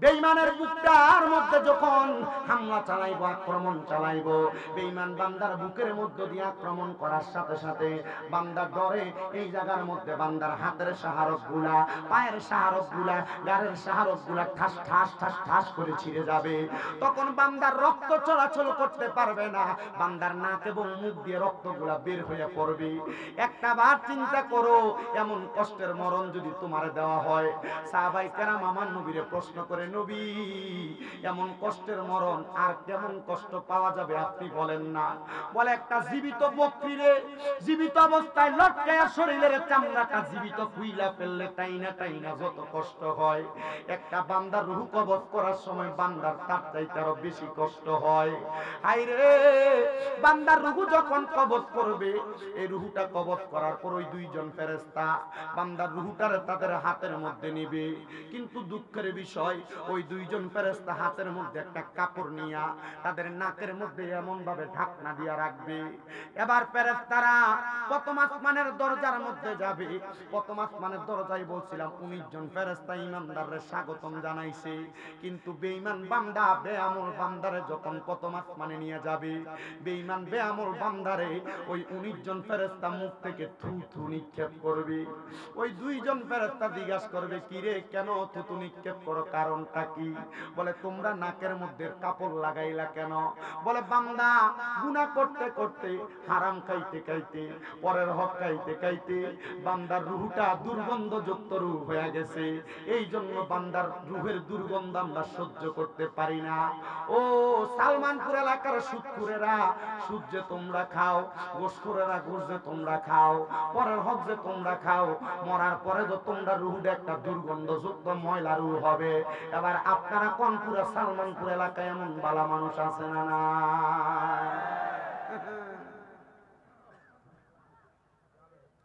বেঈমানের বুকটার মধ্যে যখন হামলা চালাইবো, আক্রমণ চালাইবো, বেঈমান বান্দার বুকের মধ্যে দিয়ে আক্রমণ করার সাথে সাথে বান্দার ডরে এই জায়গার মধ্যে বান্দার হাতের সাহারক গুলা, পায়ের সাহারক গুলা, গাড়ের সাহারক গুলা ঠাস ঠাস ঠাস ঠাস করে ছিঁড়ে যাবে। তখন বান্দার রক্ত চলাচল করতে পারবে না, বান্দার নাক এবং মুখ দিয়ে রক্তগুলা বের হয়ে পড়বে। একটা বার চিন্তা করো, এমন কষ্টের মরণ যদি তোমার দেওয়া হয়। সাহাবায়ে কেরাম আমার নবীরে প্রশ্ন করে, নবী এমন কষ্টের মরণ আর কেমন কষ্ট পাওয়া যাবে আপনি বলেন না। বলে, একটা জীবিত বকরিরে জীবিত অবস্থায় লটকায়া শরীরের চামড়াটা জীবিত খুইলা ফেললে টাইনা টাইনা যত কষ্ট হয়, একটা বান্দার রূহ কবজ করার সময় বান্দার তার চাইতে আরো বেশি কষ্ট হয়। হায় রে, বান্দার রূহ যখন কবজ করবে, এই রূহটা কবজ করার পর ওই দুইজন ফেরেশতা বান্দার রূহটারে তাদের হাতের মধ্যে নেবে, কিন্তু দুঃখের বিষয় ওই দুইজন ফেরেশতা হাতের মধ্যে একটা কাপড় নিয়া তাদের নাকের মধ্যে এমন ভাবে ঢাকনা দিয়া রাখবে। এবার ফেরেশতারা প্রথম আসমানের দরজার মধ্যে যাবে। প্রথম আসমানের দরজায় বলছিলাম 19 জন ফেরেশতা ইমানদাররে স্বাগতম জানাইছে, কিন্তু বেঈমান বান্দা বেআমল বান্দারে যখন প্রথম আসমানে নিয়ে যাবে, বেঈমান বেআমল বান্দারে ওই 19 জন ফেরেশতা মুখ থেকে থুথু নিক্ষেপ করবে। ওই দুইজন ফেরেশতা জিজ্ঞাসা করবে, কি রে কেন থুথু নিক্ষেপ করো, কারণ কারণটা কি? বলে তোমরা নাকের মধ্যে কাপড় লাগাইলা কেন? বলে বান্দা গুনাহ করতে করতে, হারাম খাইতে খাইতে, পরের হক খাইতে খাইতে বান্দার রূহটা দুর্গন্ধযুক্ত রূহ হয়ে গেছে। এই জন্য বান্দার রূহের দুর্গন্ধ আমরা সহ্য করতে পারি না। ও সালমানপুর এলাকার সুদখোরেরা, সুদ যে তোমরা খাও, ঘুষখোরেরা ঘুষ যে তোমরা খাও, পরের হক যে তোমরা খাও, মরার পরে তো তোমরা রূহটা একটা দুর্গন্ধযুক্ত ময়লা রূহ হবে। এবার আপনারা কোনপুরা সালমানপুর এলাকায় এমন বালা মানুষ আছে না? না,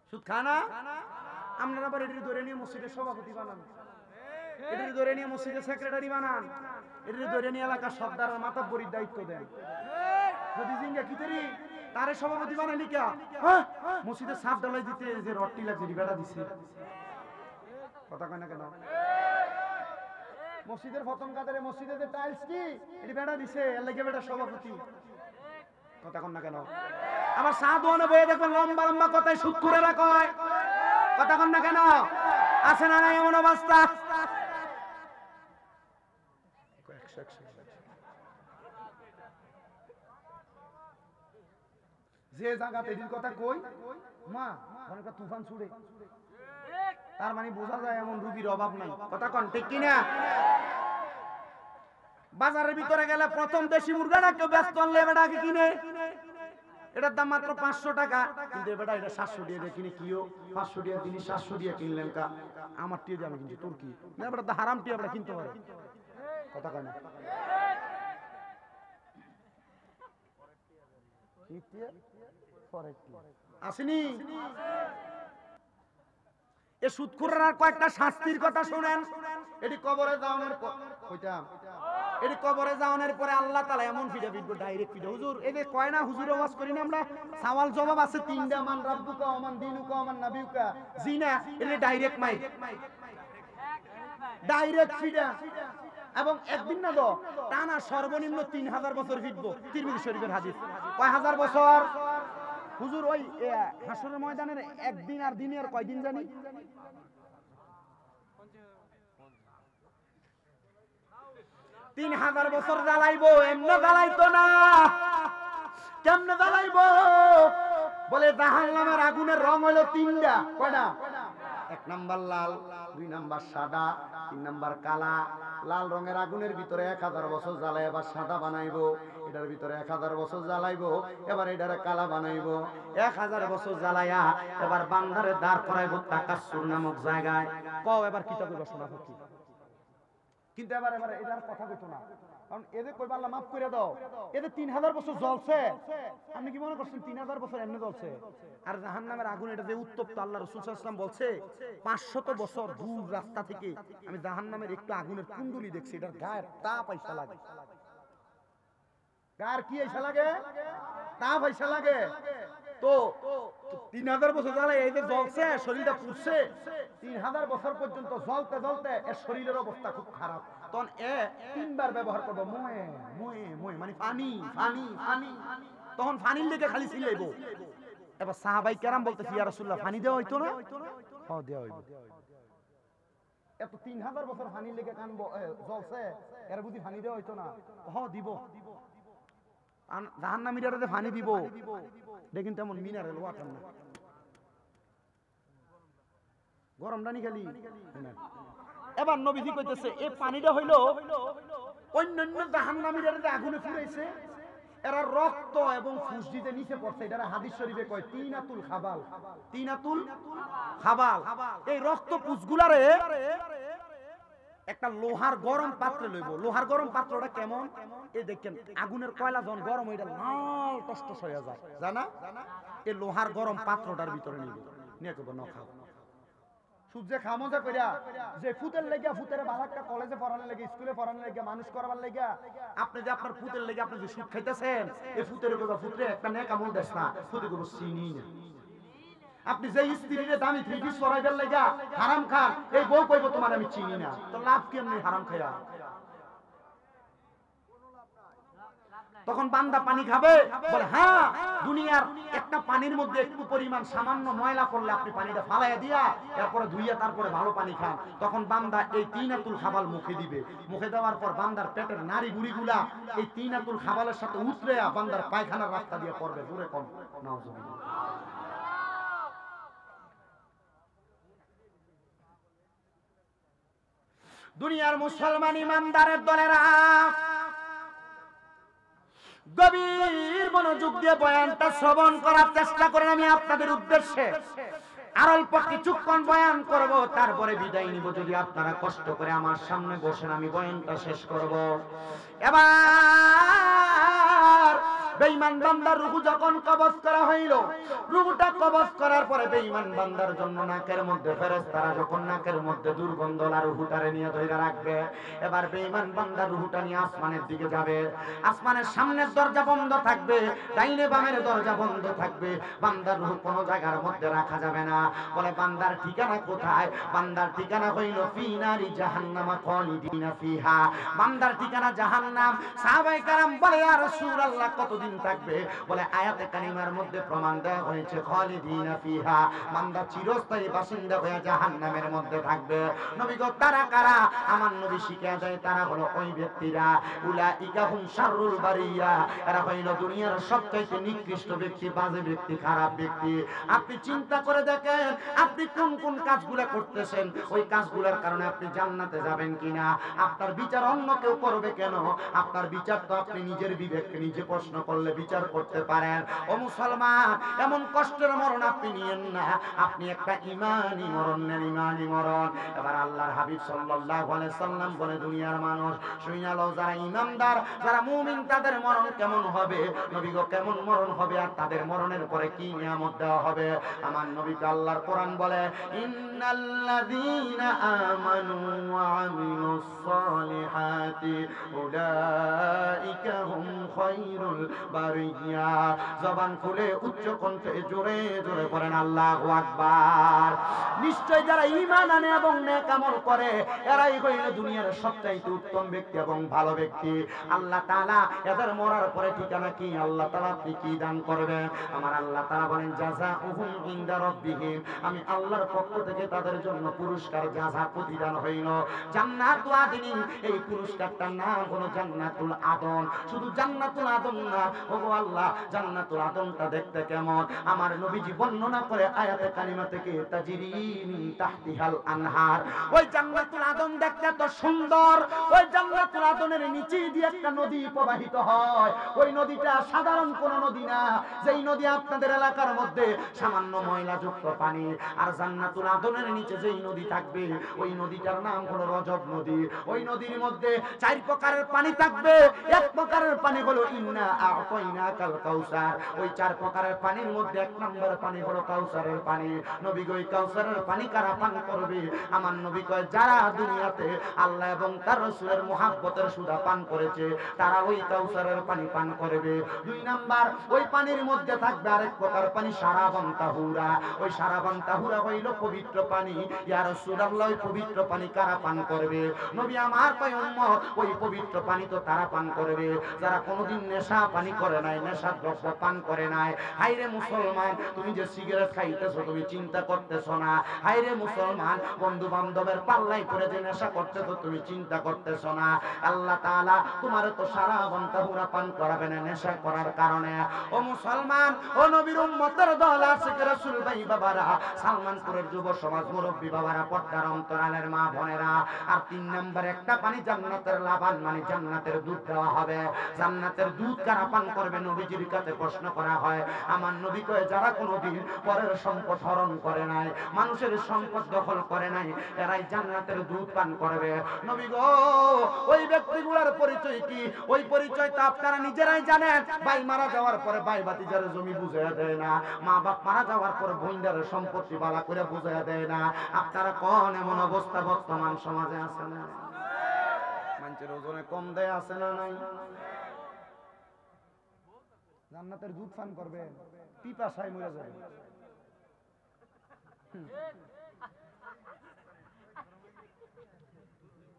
সুদ খানা আপনারা আবার এটি ধরে নিয়ে মসজিদের সভাপতি বানান, এটি ধরে নিয়ে মসজিদের সেক্রেটারি বানান, এটি ধরে নিয়ে এলাকার সর্দার মাতাব্বরির দায়িত্ব দেন। যদি জিঙ্গা কিতেরি তারে সভাপতি বানালি কা? মসজিদের সাত ডালাই দিতে যে রডটি লাগছে বেড়া দিছে, কথা কয় না কেন? মসজিদের প্রথম কাতারে মসজিদের যে টাইলস কি এটি বেড়া দিছে, এর লাগে বেড়া সভাপতি, কথা কন না কেন? আবার সাধুয়ানো বইয়ে দেখবেন লম্বা লম্বা কথায় সুদখোরেরা কয়, কথা কন না কেন? আছে না নাই এমন অবস্থা? যে জায়গাতে এটির কথা কই মা অনেকটা তুফান ছুড়ে, তার মানে বোঝা যায় এমন রুগীর অভাব নাই, কথা কন ঠিক কিনা? বাজারের ভিতরে গেলে প্রথম দেশি মুরগাটা কেউ ব্যস্ত আনলে বেটাকে কিনে, এটার দাম মাত্র 500 টাকা, কিন্তু বেটা এটা 700 দিয়ে কিনে। কিও 500 দিয়ে তিনি 700 দিয়ে কিনলেন কা? আমার টিয়ে দিয়ে আমি কিনছি, তোর কি? না বেটা তো হারাম টিয়ে বেটা কিনতে পারে, কথা কয় না? আসেনি এ সুদখোররা কয়েকটা শাস্তির কথা শুনেন। এটি কবরে যাওয়ানোর কইটা, এটি কবরে যাওয়ানোর পরে আল্লাহ তাআলা এমন ফিডা বিদব ডাইরেক্ট ফিডা। হুজুর এই যে কয় না হুজুর ওয়াজ করি না আমরা, সওয়াল জবাব আছে তিনটা, মান রাব্বুকা ওয়া মান দীনুকা ওয়া মান নাবিয়ুকা, জিনা এটা ডাইরেক্ট মাইক, ডাইরেক্ট ফিডা। এবং একদিন না তো টানা সর্বনিম্ন 3000 বছর ফিটবো। তিরমিজি শরীফের হাদিস। কয় হাজার বছর? হুজুর ওই হাসরের ময়দানের একদিন আর দিনের কয়দিন জানি? 3000 বছর জ্বালাইবো। এমনি জ্বালাইতো না, কেমনে জ্বালাইবো? বলে জাহান্নামের আগুনের রং হলো 3টা। কয়টা? 1 নাম্বার লাল, 2 নাম্বার সাদা, 3 নাম্বার কালা। লাল রঙের আগুনের ভিতরে 1000 বছর জ্বালাই এবার সাদা বানাইবো, এটার ভিতরে 1000 বছর জ্বালাইবো, এবার এটারে কালা বানাইবো। 1000 বছর জ্বালাইয়া এবার বান্দারে দাঁড় করাইবো তাকাসসুর নামক জায়গায়। কও এবার কি তবে রচনা হচ্ছে, কিন্তু এবার এটার কথা কইতো না, কারণ এদের কইবা আল্লাহ মাফ করে দাও, এদের 3000 বছর জ্বলছে। আপনি কি মনে করছেন 3000 বছর এমনি জ্বলছে? আর জাহান্নামের আগুন এটা যে উত্তপ্ত, আল্লাহ রাসূল সাল্লাল্লাহু আলাইহি ওয়াসাল্লাম বলছে 500 বছর দূর রাস্তা থেকে আমি জাহান্নামের একটু আগুনের কুণ্ডলি দেখছি, এটার গায়ের তাপ আইসা লাগে। গায়ের কি আইসা লাগে? তাপ আইসা লাগে। তো 3000 বছর জ্বালায় এই যে জ্বলছে, শরীরটা পুড়ছে, 3000 বছর পর্যন্ত জ্বলতে জ্বলতে এর শরীরের অবস্থা খুব খারাপ। তখন এ 3 বার ব্যবহার করবো মোয়ে মোয়ে মোয়ে, মানে পানি পানি পানি। তখন পানির লেগে খালি ছিলাইবো। এবার সাহাবাই কেরাম বলতেছি ইয়া রাসূলুল্লাহ পানি দেওয়া হইতো না? হ্যাঁ দেওয়া হইব। এত 3000 বছর পানির লেগে কানবো জ্বলছে, এর বুঝি পানি দেওয়া হইতো না? হ্যাঁ দিব। জাহান্নামীরা যে পানি দিব দেখেন তেমন মিনারেল ওয়াটার না, গরম পানি খালি। এবার নবীজি কইতেছে এই পানিটা হইলো অন্যান্য জাহান্নামীরা যে আগুনে পুড়াইছে, এরা রক্ত এবং ফুসদিতে নিচে পড়ছে। এটা হাদিস শরীফে কয় তিনাতুল খাবাল, তিনাতুল খাবাল। এই রক্ত পুষগুলারে একটা লোহার গরম পাত্রে লইব। লোহার গরম পাত্রটা কেমন? এই দেখেন আগুনের কয়লা যখন গরম হইটা লাল টসটস হয়ে যায়, জানা? এই লোহার গরম পাত্রটার ভিতরে নিব, নিয়ে কইব না খাও। সূর্যে খামোজা কইরা যে ফুতের লাগিয়া, ফুতের বালাকটা কলেজে পড়ানোর লাগি, স্কুলে পড়ানোর লাগি, মানুষ করবার লাগিয়া আপনি যে আপনার ফুতের লাগি আপনি যে সুদ খাইতেছেন, এই ফুতের কইবা ফুতরে একটা নেক আমল দেস না, ফুতে কইব চিনি না। আপনি যে স্ত্রীরে দামি 3 পিস পরাইবার লাগা হারাম খান, এই বউ কইব তোমার আমি চিনি না। তো লাভ কেমনে হারাম খায়া? তখন বান্দা পানি খাবে, বলে হ্যাঁ, দুনিয়ার একটা পানির মধ্যে একটু পরিমাণ সামান্য ময়লা করলে আপনি পানিটা ফালাইয়া দিয়া এরপরে ধুইয়া তারপরে ভালো পানি খান। তখন বান্দা এই তিনাতুল খাবাল মুখে দিবে, মুখে দেওয়ার পর বান্দার পেটের নাড়ি গুড়িগুলা এই তিনাতুল খাবালের সাথে উতরে বান্দার পায়খানার রাস্তা দিয়ে পড়বে। জোরে কম নাউজুবিল্লাহ। দুনিয়ার মুসলমান ইমানদারের দলেরা গভীর মনোযোগ দিয়ে বয়ানটা শ্রবণ করার চেষ্টা করেন। আমি আপনাদের উদ্দেশ্যে আর অল্প কিছুক্ষণ বয়ান করব, তারপরে বিদায় নিব। যদি আপনারা কষ্ট করে আমার সামনে বসেন, আমি বয়ানটা শেষ করব। এবার বেঈমান বান্দার রূহ যখন কবজ করা হইল, রূহটা কবজ করার পরে বেঈমান বান্দার জন্য নাকের মধ্যে ফেরেশতারা যখন নাকের মধ্যে দুর্গন্ধ আর রূহটারে নিয়ে ধরে রাখবে, এবার বেঈমান বান্দার রূহটা নিয়ে আসমানের দিকে যাবে। আসমানের সামনের দরজা বন্ধ থাকবে, ডাইনে বামের দরজা বন্ধ থাকবে। বান্দার রূহ কোনো জায়গার মধ্যে রাখা যাবে না। বলে বান্দার ঠিকানা কোথায়? বান্দার ঠিকানা হইল ফি নারি জাহান্নামা খালিদিনা ফিহা। বান্দার ঠিকানা জাহান্নাম। সাহাবায়ে কেরাম বলে ইয়া রাসূলুল্লাহ কতদিন থাকবে? বলে আয়াতে কারিমার মধ্যে প্রমাণ দেওয়া হয়েছে খালিদিনা ফিহা, বান্দা চিরস্থায়ী বাসিন্দা হয়ে জাহান্নামের মধ্যে থাকবে। নবী গো তারা কারা? আমার নবী শিখিয়ে দেয় তারা হলো ওই ব্যক্তিরা, উলাইকা হুম শাররুল বারিয়া, এরা হইল দুনিয়ার সবচাইতে নিকৃষ্ট ব্যক্তি, বাজে ব্যক্তি, খারাপ ব্যক্তি। আপনি চিন্তা করে দেখেন আপনি কোন কোন কাজগুলো করতেছেন, ওই কাজগুলোর কারণে আপনি জান্নাতে যাবেন কিনা। আপনার বিচার অন্য কেউ করবে কেন? আপনার বিচার তো আপনি নিজের বিবেককে নিজে প্রশ্ন করলে বিচার করতে পারেন। ও মুসলমান, এমন কষ্টের মরণ আপনি নিয়েন না, আপনি একটা ইমানি মরণ নেন, ইমানি মরণ। এবার আল্লাহর হাবিব সাল্লাল্লাহু আলাইহি সাল্লাম বলে দুনিয়ার মানুষ শুইনা লও, যারা ইমানদার, যারা মুমিন, তাদের মরণ কেমন হবে? নবী গো কেমন মরণ হবে আর তাদের মরণের পরে কি নিয়ামত দেওয়া হবে? আমার নবীকে আল্লাহর কোরআন বলে ইন্নাল্লাযীনা আমানু ওয়া আমিলুস সালিহাতি উলাইকা হুম খায়রুল বারিয়া। জবান খুলে উচ্চ কণ্ঠে জোরে জোরে পড়েন আল্লাহু আকবার। নিশ্চয় যারা ঈমান আনে এবং নেক আমল করে, এরাই হইল দুনিয়ার সবচাইতে উত্তম ব্যক্তি এবং ভালো ব্যক্তি। আল্লাহ তাআলা এদের মরার পরে ঠিকানা কি? আল্লাহ তাআলা আপনি কি দান করবেন? আমার আল্লাহ তাআলা বলেন জাযাউহুম ইনদা রাব্বিহিম, আমি আল্লাহর পক্ষ থেকে তাদের জন্য পুরস্কার জাযা প্রতিদান হইল জান্নাতুল আদন। এই পুরস্কারটার নাম হলো জান্নাতুল আদন। শুধু জান্নাতুল আদন না, ওগো আল্লাহ, জান্নাতুল আদনটা দেখতে কেমন? আমার নবীজি বর্ণনা করে আয়াতে কারিমা থেকে তাজরি মিন তাহতিহাল আনহার। ওই জান্নাতুল আদন দেখতে তো সুন্দর, ওই জান্নাতুল আদনের নিচে দিয়ে একটা নদী প্রবাহিত হয়। ওই নদীটা সাধারণ কোনো নদী না, যেই নদী আপনাদের এলাকার মধ্যে সামান্য ময়লাযুক্ত পানি। আর জান্নাতুল আদনের নিচে যেই নদী থাকবে, ওই নদীটার নাম হলো রজব নদী। ওই নদীর মধ্যে 4 প্রকারের পানি থাকবে। এক প্রকারের পানি হলো ইন্না আ'তাইনাকাল কাউসার। ওই 4 প্রকারের পানির মধ্যে 1 নম্বর পানি হলো কাউসারের পানি। নবী গো এই কাউসারের পানি কারা পান করবে? আমার নবী কয় যারা দুনিয়াতে আল্লাহ এবং তার রাসূলের মুহাব্বতের সুধা পান করেছে, তারা ওই কাউসারের পানি পান করবে। 2 নাম্বার, ওই পানির মধ্যে থাকবে আরেক প্রকার পানি, শারাবান তাহুরা। ওই শারাবান তাহুরা হইল পবিত্র পানি। ইয়া রাসূলুল্লাহ, ওই পবিত্র পানি কারা পান করবে? নবী আমার কয় উম্মত, ওই পবিত্র পানি তো তারা পান করবে যারা কোনোদিন নেশা পানি করে নাই, নেশা দ্রব্য পান করে নাই। হাইরে মুসলমান, তুমি যে সিগারেট খাইতেছো তুমি চিন্তা করতেছো না। হাইরে মুসলমান, বন্ধু বান্ধবের পাল্লাই পড়ে যে নেশা করতেছো তুমি চিন্তা করতেছো না। আল্লাহ তাআলা তোমার তো শারাবান তাহুরা পান করাবে না নেশা করার কারণে। ও মুসলমান, ও নবীর উম্মতের দল, আশিক রাসূল ভাই বাবারা, সালমানপুরের যুব সমাজ মুরব্বী বাবারা, পর্দার অন্তরালের মা বোনেরা, আর 3 নাম্বার একটা পানি জান্নাতের লাবান, মানে জান্নাতের দুধ দেওয়া হবে। জান্নাতের দুধ কারা পান করবে? নবীজির কাছে প্রশ্ন করা হয়। আমার নবী কয় যারা কোনোদিন পরের সম্পদ হরণ করে নাই, মানুষের সম্পদ দখল করে নাই, এরাই জান্নাতের দুধ পান করবে। নবী গো ওই ব্যক্তিগুলোর পরিচয় কি? ওই পরিচয় তো আপনারা নিজেরাই জানেন। ভাই মারা যাওয়ার পরে ভাই ভাতিজার জমি বুঝাইয়া দেয় না, মা বাপ মারা যাওয়ার পরে বোনদের সম্পত্তি বালা করে বুঝাইয়া দেয় না। আপনারা কোন এমন অবস্থা বর্তমান সমাজে আছে না? মানুষের ওজনে কম দেয় আছে না নাই? জান্নাতের দুধ পান করবে, পিপাসায় মরে যাবে।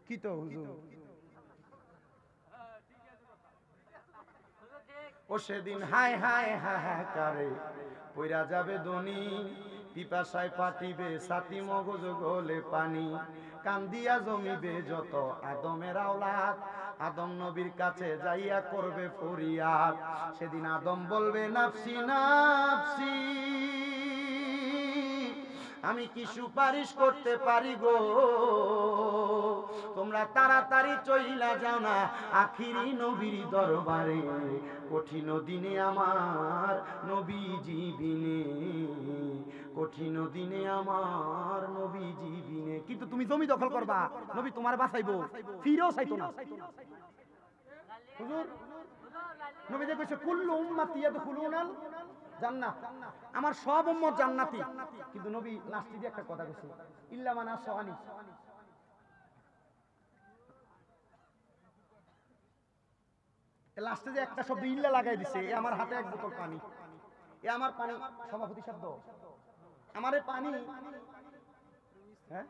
কি তো হুজুর, ও সেদিন হায় হায় হাহাকারে পইরা যাবে দনি, পিপাসায় পাটিবে ছাতি মগজ গলে পানি, কান্দিয়া জমিবে যত আদমের আওলাদ, আদম নবীর কাছে যাইয়া করবে ফরিয়াদ। সেদিন আদম বলবে নাফসি নাফসি, আমি কি সুপারিশ করতে পারি গো, তোমরা তাড়াতাড়ি চইলা যাও না আখিরি নবীর দরবারে, কঠিন দিনে আমার নবীজি বিনে, কঠিন দিনে আমার নবীজি বিনে। কিন্তু তুমি জমি দখল করবা, নবী তোমার বাঁচাইবো, ফিরেও চাইতো না। হুজুর নবী যে কইছে কুল্লু উম্মতি ইয়াদখুলুনাল জান্নাহ, আমার সব উম্মত জান্নাতি। কিন্তু নবী লাস্টে দিয়ে একটা কথা কইছে, ইল্লা মান আসানি। লাস্টে যে একটা শব্দ ইল্লা লাগাই দিছে, এ আমার হাতে এক বোতল পানি, এ আমার পানি, সভাপতি শব্দ, আমার এই পানি, হ্যাঁ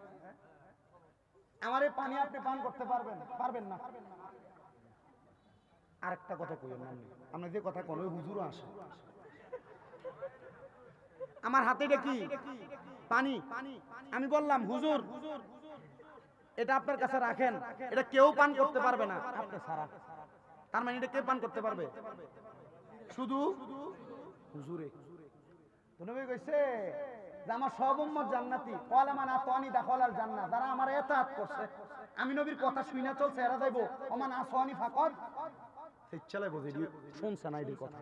আমার এই পানি আপনি পান করতে পারবেন পারবেন না। আরেকটা কথা কইেন না, আমরা যে কথা কোন হুজুরও আসে, আমার হাতে এটা কি পানি, আমি বললাম হুজুর এটা আপনার কাছে রাখেন, এটা কেউ পান করতে পারবে না আপনি ছাড়া। তার মানে এটা কে পান করতে পারবে? শুধু হুজুরে। তো নবী কইছে যে আমার সব উম্মত জান্নাতি, ক্বালা মান আতানি দাখালাল জান্নাহ, যারা আমার ইতাআত করছে, আমি নবীর কথা শুইনা চলছে এরা যাইবো, ওমান আসানি ফাকাদ সেচ্ছালে বুঝে দি শুনছে না এই কথা।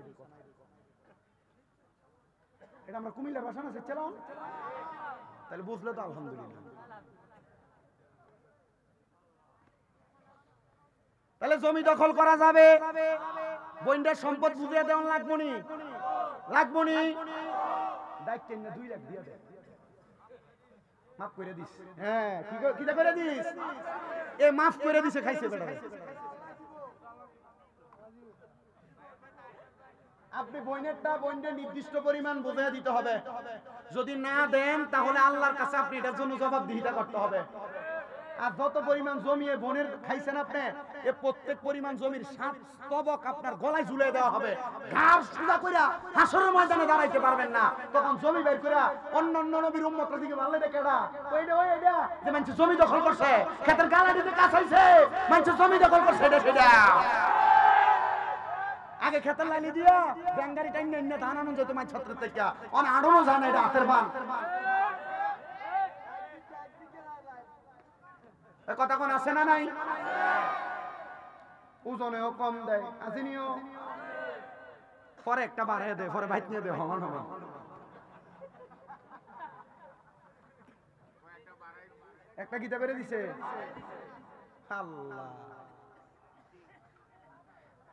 এটা আমরা কুমিল্লার ভাষা না সেচ্ছালাম, তাহলে বুঝলে তো আলহামদুলিল্লাহ। তাহলে জমি দখল করা যাবে, বইন্ডার সম্পদ বুঝিয়ে দেওয়া লাগবনি, লাগবনি, দায়িত্ব না 2 লাখ দিয়ে দে, মাফ করে দিস। হ্যাঁ কি করে দিস, এ মাফ করে দিছে, খাইছে বেটারে। আপনি বইনের নির্দিষ্ট পরিমাণ বুঝিয়ে দিতে হবে, যদি না দেন তাহলে আল্লাহর কাছে আপনি এটার জন্য জবাবদিহিতা করতে হবে। আর যত পরিমাণ জমি এ বোনের খাইছেন আপনি, এ প্রত্যেক পরিমাণ জমির 7 স্তবক আপনার গলায় ঝুলিয়ে দেওয়া হবে, ঘাড় সোজা কইরা হাসরের ময়দানে দাঁড়াইতে পারবেন না। তখন জমি বের কইরা অন্য নবীর উম্মতের দিকে মারলে এটা কেডা, ওইটা যে মানুষ জমি দখল করছে, ক্ষেতের গালা দিতে কাছাইছে, মানুষ জমি দখল করছে, এটা সেটা আগে ক্ষেতের লাইনি দিয়া ব্যাঙ্গারি টাইম না ধান আনন্দ যেত মাছ ছত্রের থেকে, অন আড়ও জানে এটা হাতের বান। কথা কোন আছে না নাই? ওজনেও কম দেয়, আসেনিও পরে একটা বাড়াই দেয়, পরে বাইক নিয়ে দেয় হমান হমান। একটা গীতা বেড়ে দিছে আল্লাহ,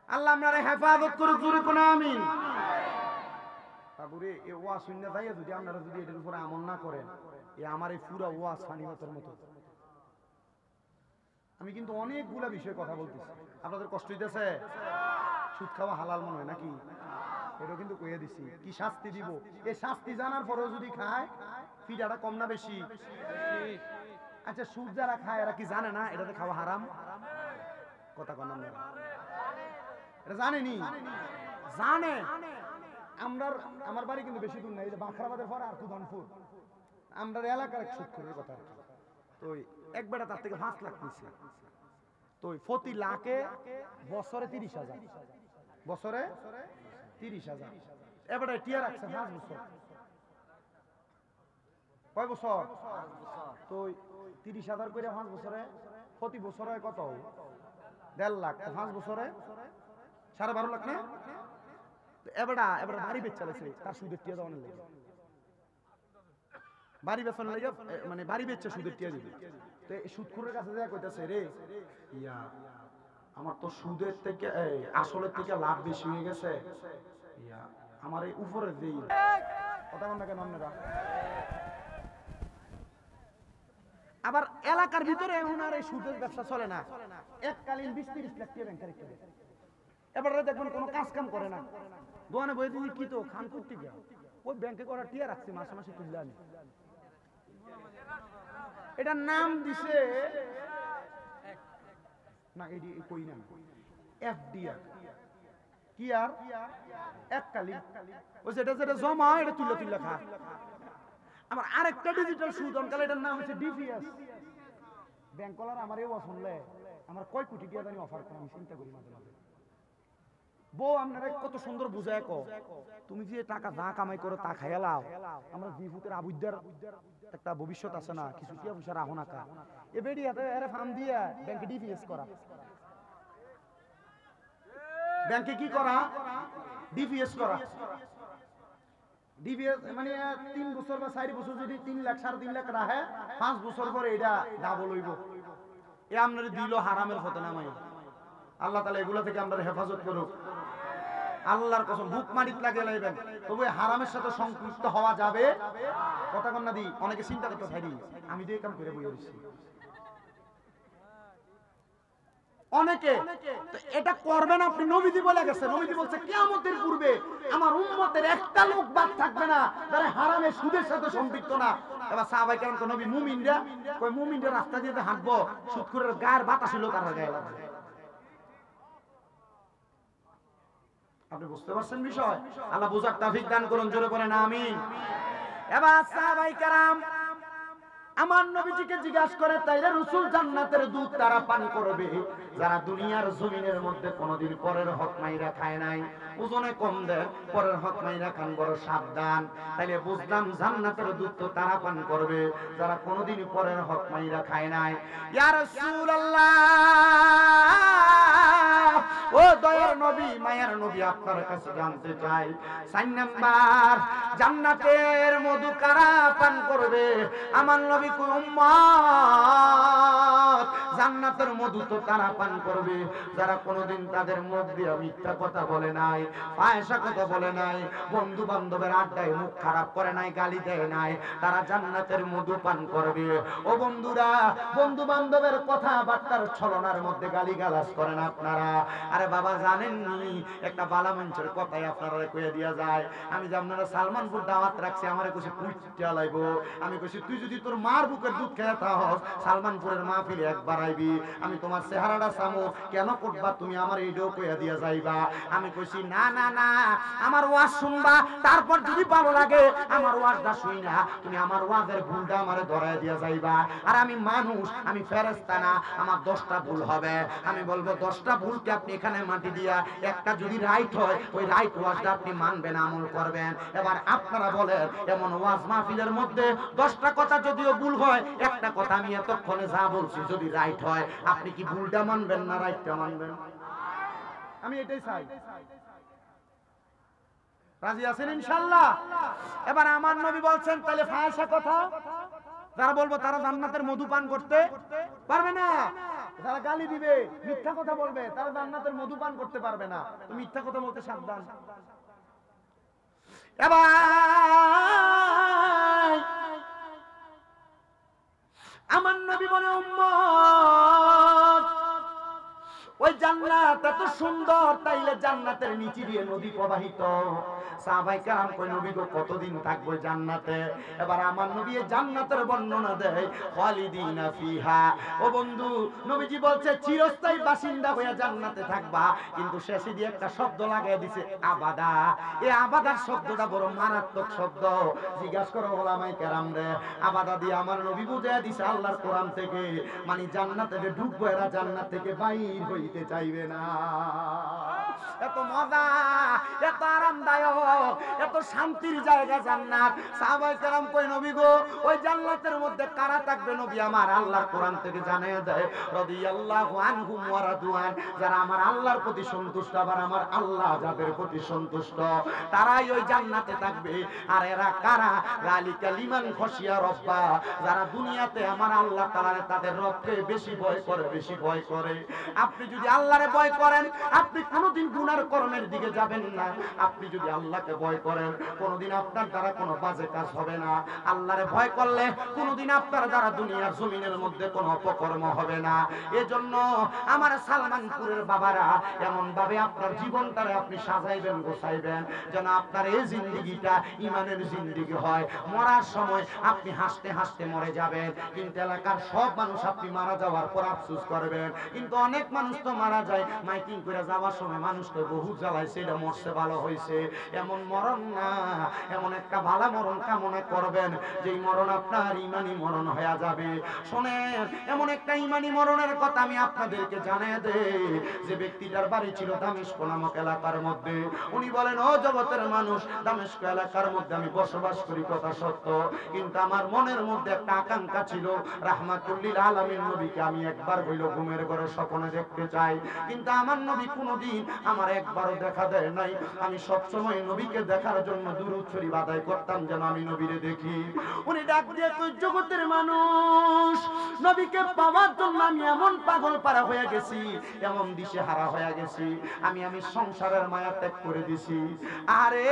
আল্লাহ আপনারা হেফাজত করুক, জোরে কোন আমিন। বাবুরে এ ওয়াজ শূন্য যাইয়া যদি আপনারা যদি এটার উপরে আমল না করেন, এ আমার এই পুরা ওয়াজ ফানিমতের মতো। আমি কিন্তু অনেকগুলা বিষয়ে কথা বলতেছি, আপনাদের কষ্ট হইতেছে? সুদ খাওয়া হালাল মনে হয় নাকি? এটা কিন্তু কইয়া দিছি কি শাস্তি দিব, এই শাস্তি জানার পরেও যদি খায়, ফিটাটা কম না বেশি? আচ্ছা সুদ যারা খায় এরা কি জানে না এটাতে খাওয়া হারাম? কথা কন না, এটা জানেনি? জানে। আমার বাড়ি কিন্তু বেশি দূর নাই, এই যে বাখরাবাদের পর আর কুদানপুর, আমরা এলাকার এক সুদখোরের কথা। তো এক বেটা তার থেকে 5 লাখ নিচ্ছে, তো প্রতি লাখে বছরে 30,000, বছরে 30,000। এবারে টিয়া রাখছে 5 বছর, কয় বছর? তো 30,000 করে 5 বছরে, প্রতি বছরে কত? 1.5 লাখ, 5 বছরে 12.5 লাখ না? এবার বাড়ি বেচ চালাইছে তার সুদের টিয়া দেওয়ার লেগে, বাড়ি বেচনের লেগে, মানে বাড়ি বেচছে সুদের টিয়া দিবে। তো সুদখোরের কাছে যা কইতাছে, রে ইয়া আমার তো সুদের থেকে আসলের থেকে লাভ বেশি হয়ে গেছে, ইয়া আমার এই উপরে দেই। কথা বল না কেন আপনারা? আবার এলাকার ভিতরে এখন আর এই সুদের ব্যবসা চলে না, এককালীন 20-30 লাখ টাকা ব্যাংকে রেখে দেয়। এবারে দেখবেন কোনো কাজ কাম করে না, দোকানে বই দিদি কি তো খান করতে গিয়া ওই ব্যাংকে করা টিয়া রাখছে, মাসে মাসে তুললে আনি। এটার নাম দিছে না, এডি কই না, এফডিআর। কি আর এক কালি ওই যেটা যেটা জমা এটা তুলে তুলে খা। আমার আরেকটা ডিজিটাল সুদ অনকাল, এটার নাম হচ্ছে ডিপিএস। ব্যাংক কলার আমার এই শুনলে আমার কয় কোটি টাকা জানি অফার করে, আমি চিন্তা করি মাঝে মাঝে। বউ আপনারা কত সুন্দর বুঝায় কো, তুমি যে টাকা যা কামাই করো তা খাইয়া লাও, আমরা জিভুতের আবুদ্দার একটা ভবিষ্যৎ আছে না, কিছু টিয়া পয়সা রাখো না কা এ বেডি এত এর ফার্ম দিয়া ব্যাংকে ডিপিএস করা। ব্যাংকে কি করা? ডিপিএস করা। ডিপিএস মানে 3 বছর বা 4 বছর যদি 3 লাখ 3.5 লাখ রাখে, 5 বছর পরে এটা ডাবল হইব। এ আপনার দিল হারামের ফতে নামাই। আল্লাহ তাআলা এগুলা থেকে আমরা হেফাজত করুক। আল্লাহর কসম বুক মারিত লাগে লাইবেন, তবে হারামের সাথে সংযুক্ত হওয়া যাবে কথা কন না দি। অনেকে চিন্তা করতে চাই আমি দিয়ে কাম করে বই হইছি অনেকে, তো এটা করবেন আপনি। নবীজি বলে গেছে, নবীজি বলছে কিয়ামতের পূর্বে আমার উম্মতের একটা লোক বাদ থাকবে না যারা হারামে সুদের সাথে সম্পৃক্ত না। এবার সাহাবায়ে কেরাম তো নবী মুমিনরা কই মুমিনরা রাস্তা দিয়ে হাঁটবো, সুদখোরের গায়ের বাতাস হলো তার গায়ে লাগবে। আপনি বুঝতে পারছেন বিষয়? আল্লাহ বুঝার তৌফিক দান করুন, জোরে বলেন আমিন। এবার সাহাবায়ে কেরাম আমার নবীজিকে জিজ্ঞাসা করে, তাইলে রাসূল জান্নাতের দুধ তারা পান করবে যারা দুনিয়ার জমিনের মধ্যে কোনোদিন পরের হক মাইরা খায় নাই, ওজনে কম দেয়, পরের হক মাইরা খান, বড় সাবধান। তাইলে বুঝলাম জান্নাতের দুধ তো তারা পান করবে যারা কোনোদিন পরের হক মাইরা খায় নাই। ইয়া রাসূলুল্লাহ, ও দয়ার নবী, মায়ার নবী, আপনার কাছে জানতে চাই 4 নাম্বার জান্নাতের মধু কারা পান করবে? আমার নবী কই উম্মত জান্নাতের মধু তো তারা পান করবে যারা কোনোদিন তাদের মুখ দিয়ে মিথ্যা কথা বলে নাই, ফাহিশা কথা বলে নাই, বন্ধু বান্ধবের আড্ডায় মুখ খারাপ করে নাই, গালি দেয় নাই, তারা জান্নাতের মধু পান করবে। ও বন্ধুরা, বন্ধু বান্ধবের কথাবার্তার ছলনার মধ্যে গালিগালাজ করেন আপনারা। আরে বাবা জানেন নি একটা বালা মঞ্চের কথাই আপনারা কইয়া দিয়া যায়। আমি যে আপনারা সালমানপুর দাওয়াত রাখছি, আমারে কইছে পুইটা লাইবো। আমি কইছি তুই যদি তোর মার বুকের দুধ খেয়ে থাকস সালমানপুরের মাহফিলে একবার আইবি, আমি তোমার চেহারাটা সামো কেন করবা তুমি আমার এইটাও কইয়া দিয়া যাইবা। আমি কইছি না না না, আমার ওয়াজ শুনবা, তারপর যদি ভালো লাগে আমার ওয়াজটা শুই না, তুমি আমার ওয়াজের ভুলটা আমারে ধরায় দিয়া যাইবা। আর আমি মানুষ, আমি ফেরেশতা না, আমার 10টা ভুল হবে। আমি বলবো 10টা ভুলকে আপনি এখানে মাটি দিয়া একটা যদি রাইট হয়, ওই রাইট ওয়াজটা আপনি মানবেন, আমল করবেন। এবার আপনারা বলেন এমন ওয়াজ মাহফিলের মধ্যে 10টা কথা যদিও ভুল হয়, একটা কথা আমি এতক্ষণে যা বলছি যদি রাইট হয়, আপনি কি ভুলটা মানবেন না রাইটটা মানবেন? আমি এটাই চাই। রাজি আছেন ইনশাআল্লাহ? এবার আমার নবী বলছেন তাহলে ফাহিশা কথা যারা বলবো তারা জান্নাতের মধু পান করতে পারবে না। যারা গালি দিবে, মিথ্যা কথা বলবে, তারা জান্নাতের মধু পান করতে পারবে না। তো মিথ্যা কথা বলতে সাবধান। এবার আমার নবী বলে উম্মত ওই জান্নাত এত সুন্দর, তাইলে জান্নাতের নিচে দিয়ে নদী প্রবাহিত। সাহাবায়ে কেরাম কই নবী গো কতদিন থাকবো জান্নাতে? এবার আমার নবী জান্নাতের বর্ণনা দেয় খালিদিনা ফিহা। ও বন্ধু, নবীজি বলছে চিরস্থায়ী বাসিন্দা হয়ে জান্নাতে থাকবা, কিন্তু শেষে দিয়ে একটা শব্দ লাগাই দিছে আবাদা। এই আবাদার শব্দটা বড় মারাত্মক শব্দ। জিজ্ঞাসা করো ওলামায়ে কেরাম রে, আবাদা দিয়ে আমার নবী বুঝাইয়া দিছে আল্লাহর কোরআন থেকে, মানে জান্নাতে ঢুকবো এরা জান্নাত থেকে বাইর হইতে চাইবে না। এত মজা, এত আরামদায়ক, এত শান্তির জায়গা জান্নাত। সাহাবায়ে কেরাম কই নবী গো ওই জান্নাতের মধ্যে কারা থাকবে? নবী আমার আল্লাহর কোরআন থেকে জানিয়ে দেয় রাদিয়াল্লাহু আনহুম ওয়া রাদওয়ান, যারা আমার আল্লাহর প্রতি সন্তুষ্ট, আবার আমার আল্লাহ যাদের প্রতি সন্তুষ্ট তারাই ওই জান্নাতে থাকবে। আর এরা কারা? যালিকা লিমান খাশিয়া রাব্বা, যারা দুনিয়াতে আমার আল্লাহ তাআলা তাদের রবকে বেশি ভয় করে, বেশি ভয় করে। আপনি যদি আল্লাহরে ভয় করেন, আপনি কোনোদিন গুনার কর্মের দিকে যাবেন না। আপনি যদি আল্লাহকে ভয় করেন, কোনোদিন আপনার দ্বারা কোনো বাজে কাজ হবে না। আল্লাহরে ভয় করলে কোনোদিন আপনার দ্বারা দুনিয়ার জমিনের মধ্যে কোনো অপকর্ম হবে না। এজন্য আমার সালমানপুরের বাবারা এমন ভাবে আপনার জীবনটারে আপনি সাজাইবেন, গোছাইবেন যেন আপনার এই জিন্দেগিটা ইমানের জিন্দেগি হয়। মরার সময় আপনি হাসতে হাসতে মরে যাবেন, কিন্তু এলাকার সব মানুষ আপনি মারা যাওয়ার পর আফসোস করবেন। কিন্তু অনেক মানুষ তো মারা যায়, মাইকিং করে যাওয়ার সময় মানুষ তো তো বহু জ্বালাইছে, এটা মরছে ভালো হয়েছে, এমন মরণ না, এমন একটা ভালো মরণ কামনা করবেন যেই মরণ আপনার ইমানি মরণ হয়ে যাবে। শোনেন, এমন একটা ইমানি মরণের কথা আমি আপনাদেরকে জানিয়ে দেই। যে ব্যক্তিটার বাড়ি ছিল দামেস্ক নামক এলাকার মধ্যে, উনি বলেন, ও জগতের মানুষ, দামেস্ক এলাকার মধ্যে আমি বসবাস করি কথা সত্য, কিন্তু আমার মনের মধ্যে একটা আকাঙ্ক্ষা ছিল রাহমাতুল্লিল আলামিন নবীকে আমি একবার হইল ঘুমের ঘরে স্বপ্নে দেখতে চাই, কিন্তু আমার নবী কোনোদিন আমার একবারও দেখা দেয় নাই। আমি সবসময় নবীকে দেখার জন্য দুরূদ শরীফ আদায় করতাম যেন আমি নবীরে দেখি। উনি ডাক দিয়ে কই, জগতের মানুষ, নবীকে পাওয়ার জন্য আমি এমন পাগল পারা হয়ে গেছি, এমন দিশে হারা হয়ে গেছি, আমি সংসারের মায়া ত্যাগ করে দিছি, আরে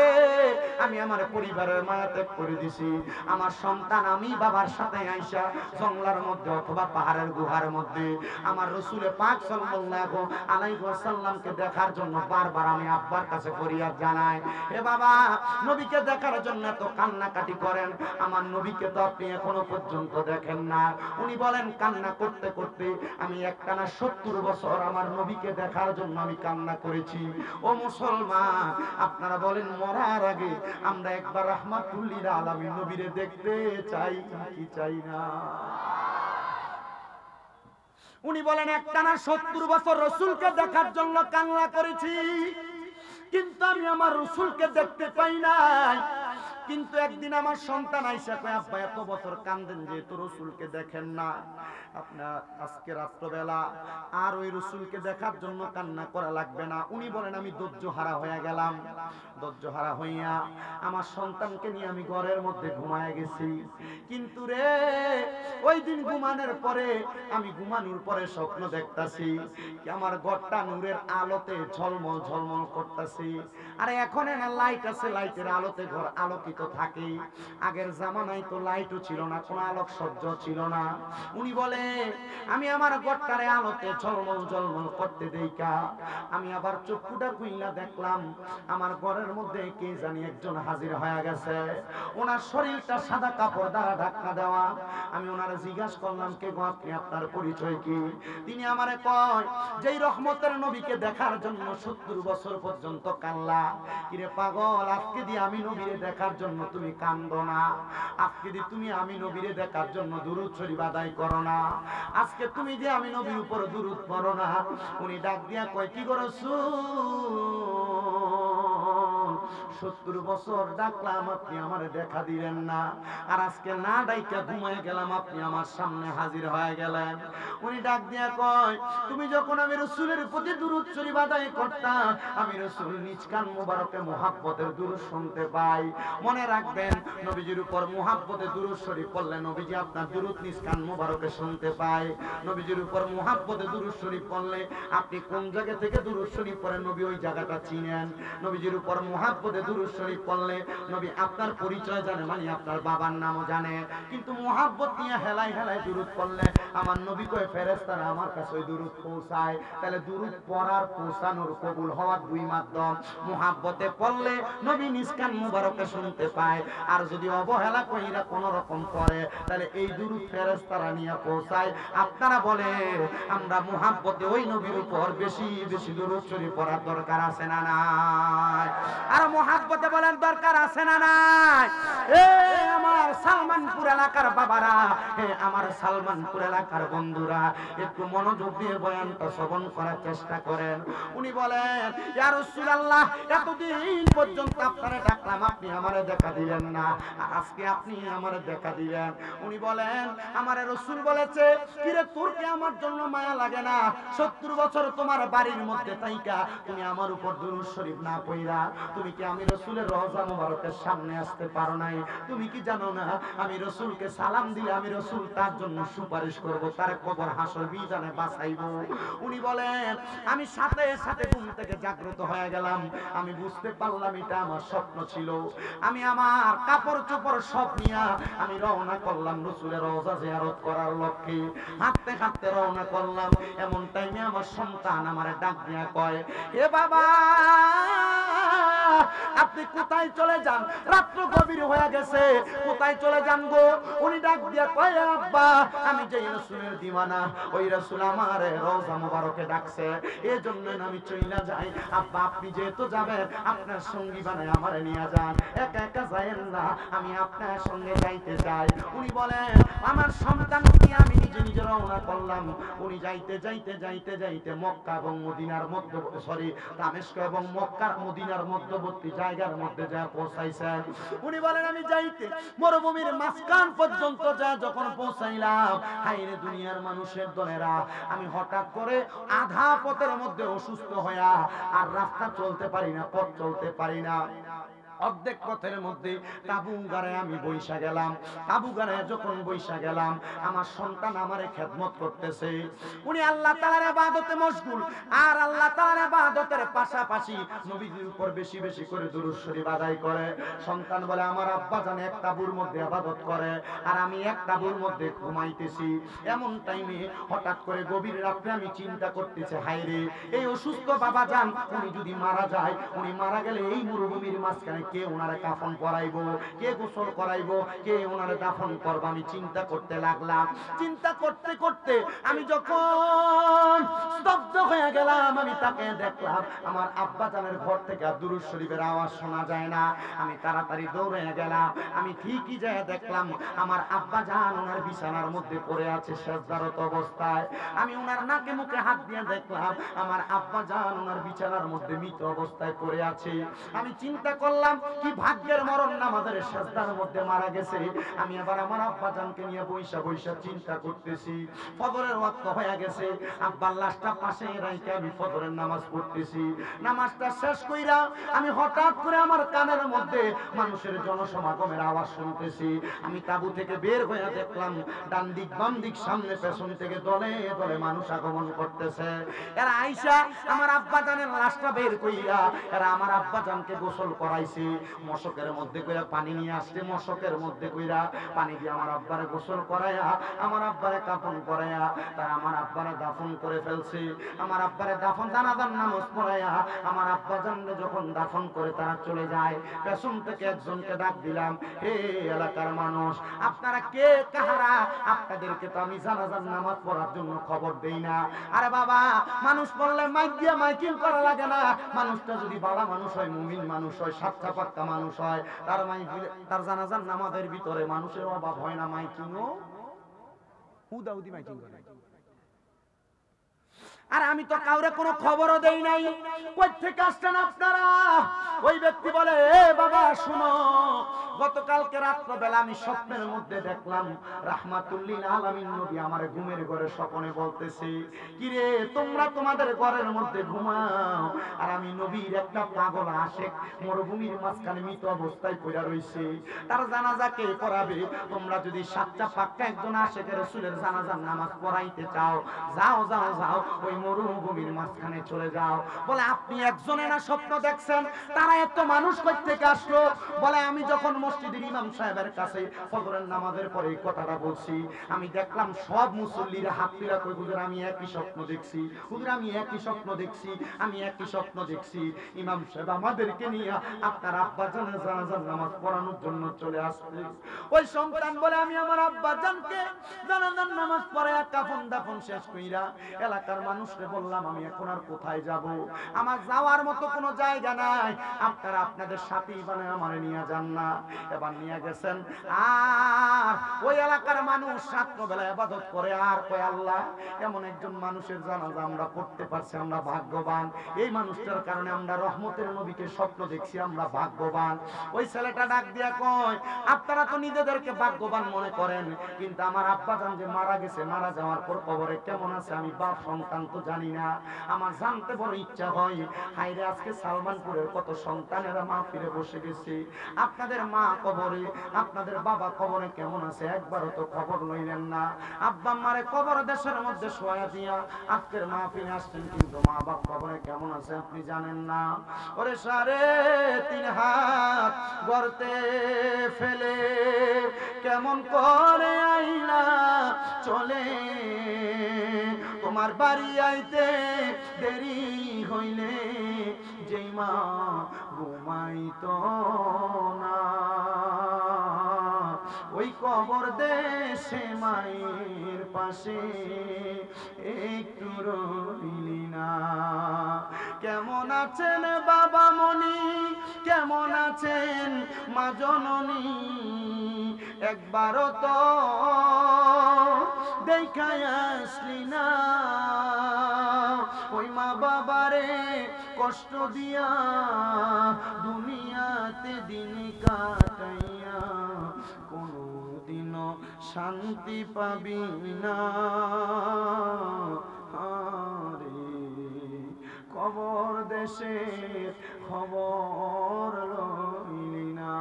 আমি আমার পরিবারের মায়া ত্যাগ করে দিছি। আমার সন্তান আমি বাবার সাথে আইসা জঙ্গলার মধ্যে অথবা পাহাড়ের গুহার মধ্যে আমার রাসূলে পাক সাল্লাল্লাহু আলাইহি ওয়াসাল্লামকে দেখার জন্য বারবার আমি আব্বার কাছে ফরিয়াদ জানাই, হে বাবা, নবীকে দেখার জন্য তো কান্নাকাটি করেন, আমার নবীকে তো আপনি এখনো পর্যন্ত দেখেন না। উনি বলেন, কান্না করতে করতে আমি একটানা 70 বছর আমার নবীকে দেখার জন্য আমি কান্না করেছি। ও মুসলমান, আপনারা বলেন, মরার আগে আমরা একবার রাহমাতুল্লিল আলামিন নবীরে দেখতে চাই কি চাই না? উনি বলেন, একটানা 70 বছর রাসূলকে দেখার জন্য কান্না করেছি, কিন্তু আমি আমার রাসূলকে দেখতে পাই নাই। কিন্তু একদিন আমার সন্তান আইসা কয়, আব্বা এত বছর কান্দেন যেহেতু রাসূলকে দেখেন না, আপনার আজকে রাত্রবেলা আর ওই রাসূলকে দেখার জন্য কান্না করা লাগবে না। উনি বলেন, আমি ধৈর্য হারা হয়ে গেলাম, ধৈর্য হারা হইয়া আমার সন্তানকে নিয়ে আমি ঘরের মধ্যে ঘুমায় গেছি। কিন্তু রে, ওই দিন ঘুমানোর পরে আমি ঘুমানোর পরে স্বপ্ন দেখতাছি আমার ঘরটা নূরের আলোতে ঝলমল ঝলমল করতেছি। আরে এখন না লাইট আছে, লাইটের আলোতে ঘর আলোকিত থাকে, আগের জামানায় তো লাইটও ছিল না, কোনো আলোক সহ্য ছিল না। উনি বলে, আমি আমার ঘরটারে আলোতে ঝলমল ঝলমল করতে দেইকা আমি আবার চক্ষুটা খুইলা দেখলাম আমার ঘরের মধ্যে কে জানি একজন হাজির হয়ে গেছে। ওনার শরীরটা সাদা কাপড় দ্বারা ঢাকনা দেওয়া। আমি ওনারে জিজ্ঞাসা করলাম, কে গো আপনি, আপনার পরিচয় কি? তিনি আমারে কয়, যেই রহমতের নবীকে দেখার জন্য 70 বছর পর্যন্ত কান্লা, কিরে পাগল, আজকে দিয়ে আমি নবীরে দেখার জন্য তুমি কান্দো না? আজকে দিয়ে তুমি আমি নবীরে দেখার জন্য দুরূদ শরীফ আদায় করো না? আজকে তুমি যে আমি নবীর উপর দুরূদ পড়ো না? উনি ডাক দিয়া কয়, কি করো? 70 বছর ডাকলাম, আপনি আমার দেখা দিলেন না, আর আজকে না ডাইকা ঘুমায় গেলাম, আপনি আমার সামনে হাজির হয়ে গেলেন। উনি ডাক দিয়া কয়, তুমি যখন আমি রাসূলের প্রতি দুরূদ শরীফ আদায় করতাম, আমি রাসূল নিজ কান মোবারকে মুহাব্বতের দুরূদ শুনতে পাই। মনে রাখবেন, নবীজির উপর মুহাব্বতে দুরূদ শরীফ পড়লে নবীজি আপনার দুরূদ নিজ কান মোবারকে শুনতে পায়। নবীজির উপর মুহাব্বতে দুরূদ শরীফ পড়লে আপনি কোন জায়গা থেকে দুরূদ শরীফ পড়েন নবী ওই জায়গাটা চিনেন। নবীজির উপর মুহাব্বতে দুরূদ শরীফ পড়লে নবী আপনার পরিচয় জানে, মানে আপনার বাবার নামও জানে। কিন্তু মুহাব্বত নিয়ে হেলায় হেলায় দুরূদ পড়লে আমার নবী কয়, ফেরেশতারা আমার কাছে ওই দুরূদ পৌঁছায়। তাহলে দুরূদ পড়ার পৌঁছানোর কবুল হওয়ার দুই মাধ্যম। মুহাব্বতে পড়লে নবী নিজ কান মুবারকে শুনতে পায়, আর যদি অবহেলা কইরা কোন রকম পড়ে তাহলে এই দুরূদ ফেরেশতারা নিয়ে পৌঁছায়। আপনারা বলে, আমরা মুহাব্বতে ওই নবীর উপর বেশি বেশি দুরূদ শরীফ পড়ার দরকার আছে না নাই? আর মুহাব্বতে বলেন দরকার আছে না নাই? এ আমার সালমানপুর এলাকার বাবারা, হে আমার সালমানপুর এলাকার বন্ধুরা, একটু মনোযোগ দিয়ে বয়ানটা শ্রবণ করার চেষ্টা করেন। উনি বলেন, ইয়া রাসূলুল্লাহ, এতদিন পর্যন্ত আপনারে ডাকলাম, আপনি আমারে দেখা দিলেন না, আজকে আপনি আমারে দেখা দিলেন। উনি বলেন, আমারে রাসূল বলেছে, কিরে তোর কি আমার জন্য মায়া লাগে না? 70 বছর তোমার বাড়ির মধ্যে থাইকা তুমি আমার উপর দুরূদ শরীফ না পড়া, তুমি কি আমি রাসূলের রওজা মুবারকের সামনে আসতে পারো নাই? তুমি কি জানো না, আমি রাসূলকে সালাম দিলে আমি রাসূল তার জন্য সুপারিশ করব, তার কবর হাসর বিজানে বাঁচাইব। উনি বলেন, আমি সাথে সাথে ঘুম থেকে জাগ্রত হয়ে গেলাম, আমি বুঝতে পারলাম এটা আমার স্বপ্ন ছিল। আমি আমার কাপড় চোপড় সব নিয়ে আমি রওনা করলাম রাসূলের রওজা জিয়ারত করার লক্ষ্যে। হাঁটতে হাঁটতে রওনা করলাম, এমন টাইমে আমার সন্তান আমারে ডাক দিয়া কয়, এ বাবা আপনি কোথায় চলে যান? রাত্র গভীর হয়ে গেছে, কোথায় চলে যান গো? উনি ডাক দিয়া কয়, আব্বা আমি যে রাসূলের দিওয়ানা, ওই রাসূল আমার রওজা মুবারকে ডাকছে, এজন্য আমি চইলা যাই। আব্বা আপনি যেহেতু যাবেন, আপনার সঙ্গী বানায় আমারে নিয়ে যান, একা একা যায়েন না, আমি আপনার সঙ্গে যাইতে চাই। উনি বলেন, আমার সন্তান নিয়ে আমি নিজে নিজে রওনা করলাম। উনি যাইতে যাইতে যাইতে যাইতে মক্কা এবং মদিনার মধ্যে দামেস্ক এবং মক্কার মদিনার মধ্যবর্তী জায়গার মধ্যে যা পৌঁছাইছেন। উনি বলেন, আমি যাইতে মরুভূমির মাঝখান পর্যন্ত যা যখন পৌঁছাইলাম, হাইরে দুনিয়ার মানুষের দলেরা, আমি হঠাৎ করে আধা পথের মধ্যে অসুস্থ হইয়া আর রাস্তা চলতে পারি না, পথ চলতে পারি না। অর্ধেক পথের মধ্যে তাবু গাড়ায় আমি বইসা গেলাম। তাবু গাড়ায় যখন বইসা গেলাম, আমার সন্তান আমারে খেদমত করতেছে। উনি আল্লাহ তাআলার ইবাদতে মশগুল, আর আল্লাহ তাআলার ইবাদতের পাশাপাশি নবীজির উপর বেশি বেশি করে দুরূদ শরীফ আদায় করে। সন্তান বলে, আমার আব্বা জান এক তাবুর মধ্যে ইবাদত করে, আর আমি এক তাবুর মধ্যে ঘুমাইতেছি। এমন টাইমে হঠাৎ করে গভীর রাতে আমি চিন্তা করতেছি, হায়রে এই অসুস্থ বাবা জান উনি যদি মারা যায়, উনি মারা গেলে এই মরুভূমির মাঝখানে কে ওনারে কাফন পরাইবো, কে গোসল করাইবো, কে ওনারে দাফন করবো? আমি চিন্তা করতে লাগলাম। চিন্তা করতে করতে আমি যখন স্তব্ধ হয়ে গেলাম, আমি তাকে দেখলাম আমার আব্বা জানের ঘর থেকে দুরূদ শরীফের আওয়াজ শোনা যায় না। আমি তাড়াতাড়ি দৌড়ে গেলাম। আমি ঠিকই যায় দেখলাম আমার আব্বা জান ওনার বিছানার মধ্যে পড়ে আছে সেজদারত অবস্থায়। আমি ওনার নাকে মুখে হাত দিয়ে দেখলাম আমার আব্বা জান ওনার বিছানার মধ্যে মৃত অবস্থায় পড়ে আছে। আমি চিন্তা করলাম, কি ভাগ্যের মরণ, আমাদের সেজদার মধ্যে মারা গেছে। আমি আবার আমার আব্বা জানকে নিয়ে বইসা বইসা চিন্তা করতেছি। ফজরের ওয়াক্ত হয়ে গেছে, আব্বার লাশটা পাশে রাইখে আমি ফজরের নামাজ পড়তেছি। নামাজটা শেষ কইরা আমি হঠাৎ করে আমার কানের মধ্যে মানুষের জনসমাগমের আওয়াজ শুনতেছি। আমি তাবু থেকে বের হয়ে দেখলাম ডান দিক বাম দিক সামনে পেছন থেকে দলে দলে মানুষ আগমন করতেছে। এরা আইসা আমার আব্বা জানের লাশটা বের কইরা এরা আমার আব্বা জানকে গোসল করাইছে। মশকের মধ্যে কইরা পানি নিয়ে আসছে, মশকের মধ্যে কইরা পানি দিয়ে আমার আব্বারে গোসল করাইয়া আমার আব্বারে কাফন করাইয়া তারা আমার আব্বারে দাফন করে ফেলছে। আমার আব্বারে দাফন জানাজার নামাজ পড়াইয়া আমার আব্বা জানলে যখন দাফন করে তারা চলে যায়, পেছন থেকে একজনকে ডাক দিলাম, হে এলাকার মানুষ, আপনারা কে কাহারা? আপনাদেরকে তো আমি জানাজার নামাজ পড়ার জন্য খবর দেই না। আরে বাবা, মানুষ পড়লে মাইক দিয়া মাইকিং করা লাগে না। মানুষটা যদি বাড়া মানুষ হয়, মুমিন মানুষ হয়, সাতটা পাক্কা মানুষ হয়, তার জানাজার নামাজের ভিতরে মানুষের অভাব হয় না মাইকিংও হুদাহুদি মাইকিং করে। আর আমি তো কাউরে কোনো খবরও দেই নাই। কই থেকে আসছেন আপনারা? ওই ব্যক্তি বলে, এ বাবা শুনো, গতকালকে রাত্র বেলা আমি স্বপ্নের মধ্যে দেখলাম রাহমাতুল লিল আলামিন নবী আমার ঘুমের ঘরে স্বপ্নে বলতেছে, কিরে তোমরা তোমাদের ঘরের মধ্যে ঘুমাও, আর আমি নবীর একটা পাগল আশিক মরুভূমির মাঝখানে মৃত অবস্থায় পড়ে রইছে, তার জানাজা কে পড়াবে? তোমরা যদি সাতটা পাক্কা একজন আশিকের রাসূলের জানাজার নামাজ পড়াইতে চাও, যাও যাও যাও, ওই মরুভূমির মাঝখানে চলে যাও। বলে, আপনি একজনে না স্বপ্ন দেখছেন? তারা এত মানুষ কই থেকে আসলো? বলে, আমি যখন মসজিদের ইমাম সাহেবের কাছে ফজরের নামাজের পরে এই কথাটা বলছি, আমি দেখলাম সব মুসল্লিরা হাত তুলে কই, হুজুর আমি একই স্বপ্ন দেখছি, হুজুর আমি একই স্বপ্ন দেখছি, আমি একই স্বপ্ন দেখছি। ইমাম সাহেব আমাদেরকে নিয়ে আপনার আব্বা জানের জানাজার নামাজ পড়ানোর জন্য চলে আসছে। ওই সন্তান বলে, আমি আমার আব্বা জানকে জানাজার নামাজ পড়ায়া কাফন দাফন শেষ কইরা এলাকার মানুষকে বললাম, আমি এখন আর কোথায় যাব? আমার যাওয়ার মতো কোনো জায়গা নাই, আপনারা আপনাদের সাথী বানায় আমার নিয়ে যান না। এবার নিয়ে গেছেন, আর ওই এলাকার মানুষ রাত্রবেলা ইবাদত করে আর কয়, আল্লাহ এমন একজন মানুষের জানাজা আমরা পড়তে পারছি, আমরা ভাগ্যবান। এই মানুষটার কারণে আমরা রহমতের নবীকে স্বপ্ন দেখছি, আমরা ভাগ্যবান। ওই ছেলেটা ডাক দিয়া কয়, আপনারা তো নিজেদেরকে ভাগ্যবান মনে করেন, কিন্তু আমার আব্বা জান যে মারা গেছে, মারা যাওয়ার পর কবরে কেমন আছে আমি বাপ সন্তান তো জানি না। আমার জানতে বড় ইচ্ছা হয়, হায়রে আজকে সালমানপুরের কত সন্তানেরা মা ফিরে বসে গেছে, আপনাদের মা কবরে, আপনাদের বাবা কবরে কেমন আছে একবারও তো খবর লইলেন না। আব্বা মারে কবর দেশের মধ্যে শোয়া দিয়া আজকের মা ফিরে আসছেন, কিন্তু মা বাপ কবরে কেমন আছে আপনি জানেন না। ওরে 3.5 হাত গর্তে ফেলে কেমন করে আইলা চলে, তোমার বাড়ি আইতে দেরি হইলে যেই মা ঘুমাইতো না, ওই কবর দেশে মায়ের পাশে একটু রইলি না। কেমন আছেন বাবা মনি, কেমন আছেন মা জননী, একবারও তো দেখায় আসলি না। ওই মা বাবারে কষ্ট দিয়া দুনিয়াতে দিন কাটাইয়া কোনদিনও শান্তি পাবি না। আরে কবর দেশে খবর লইলি না।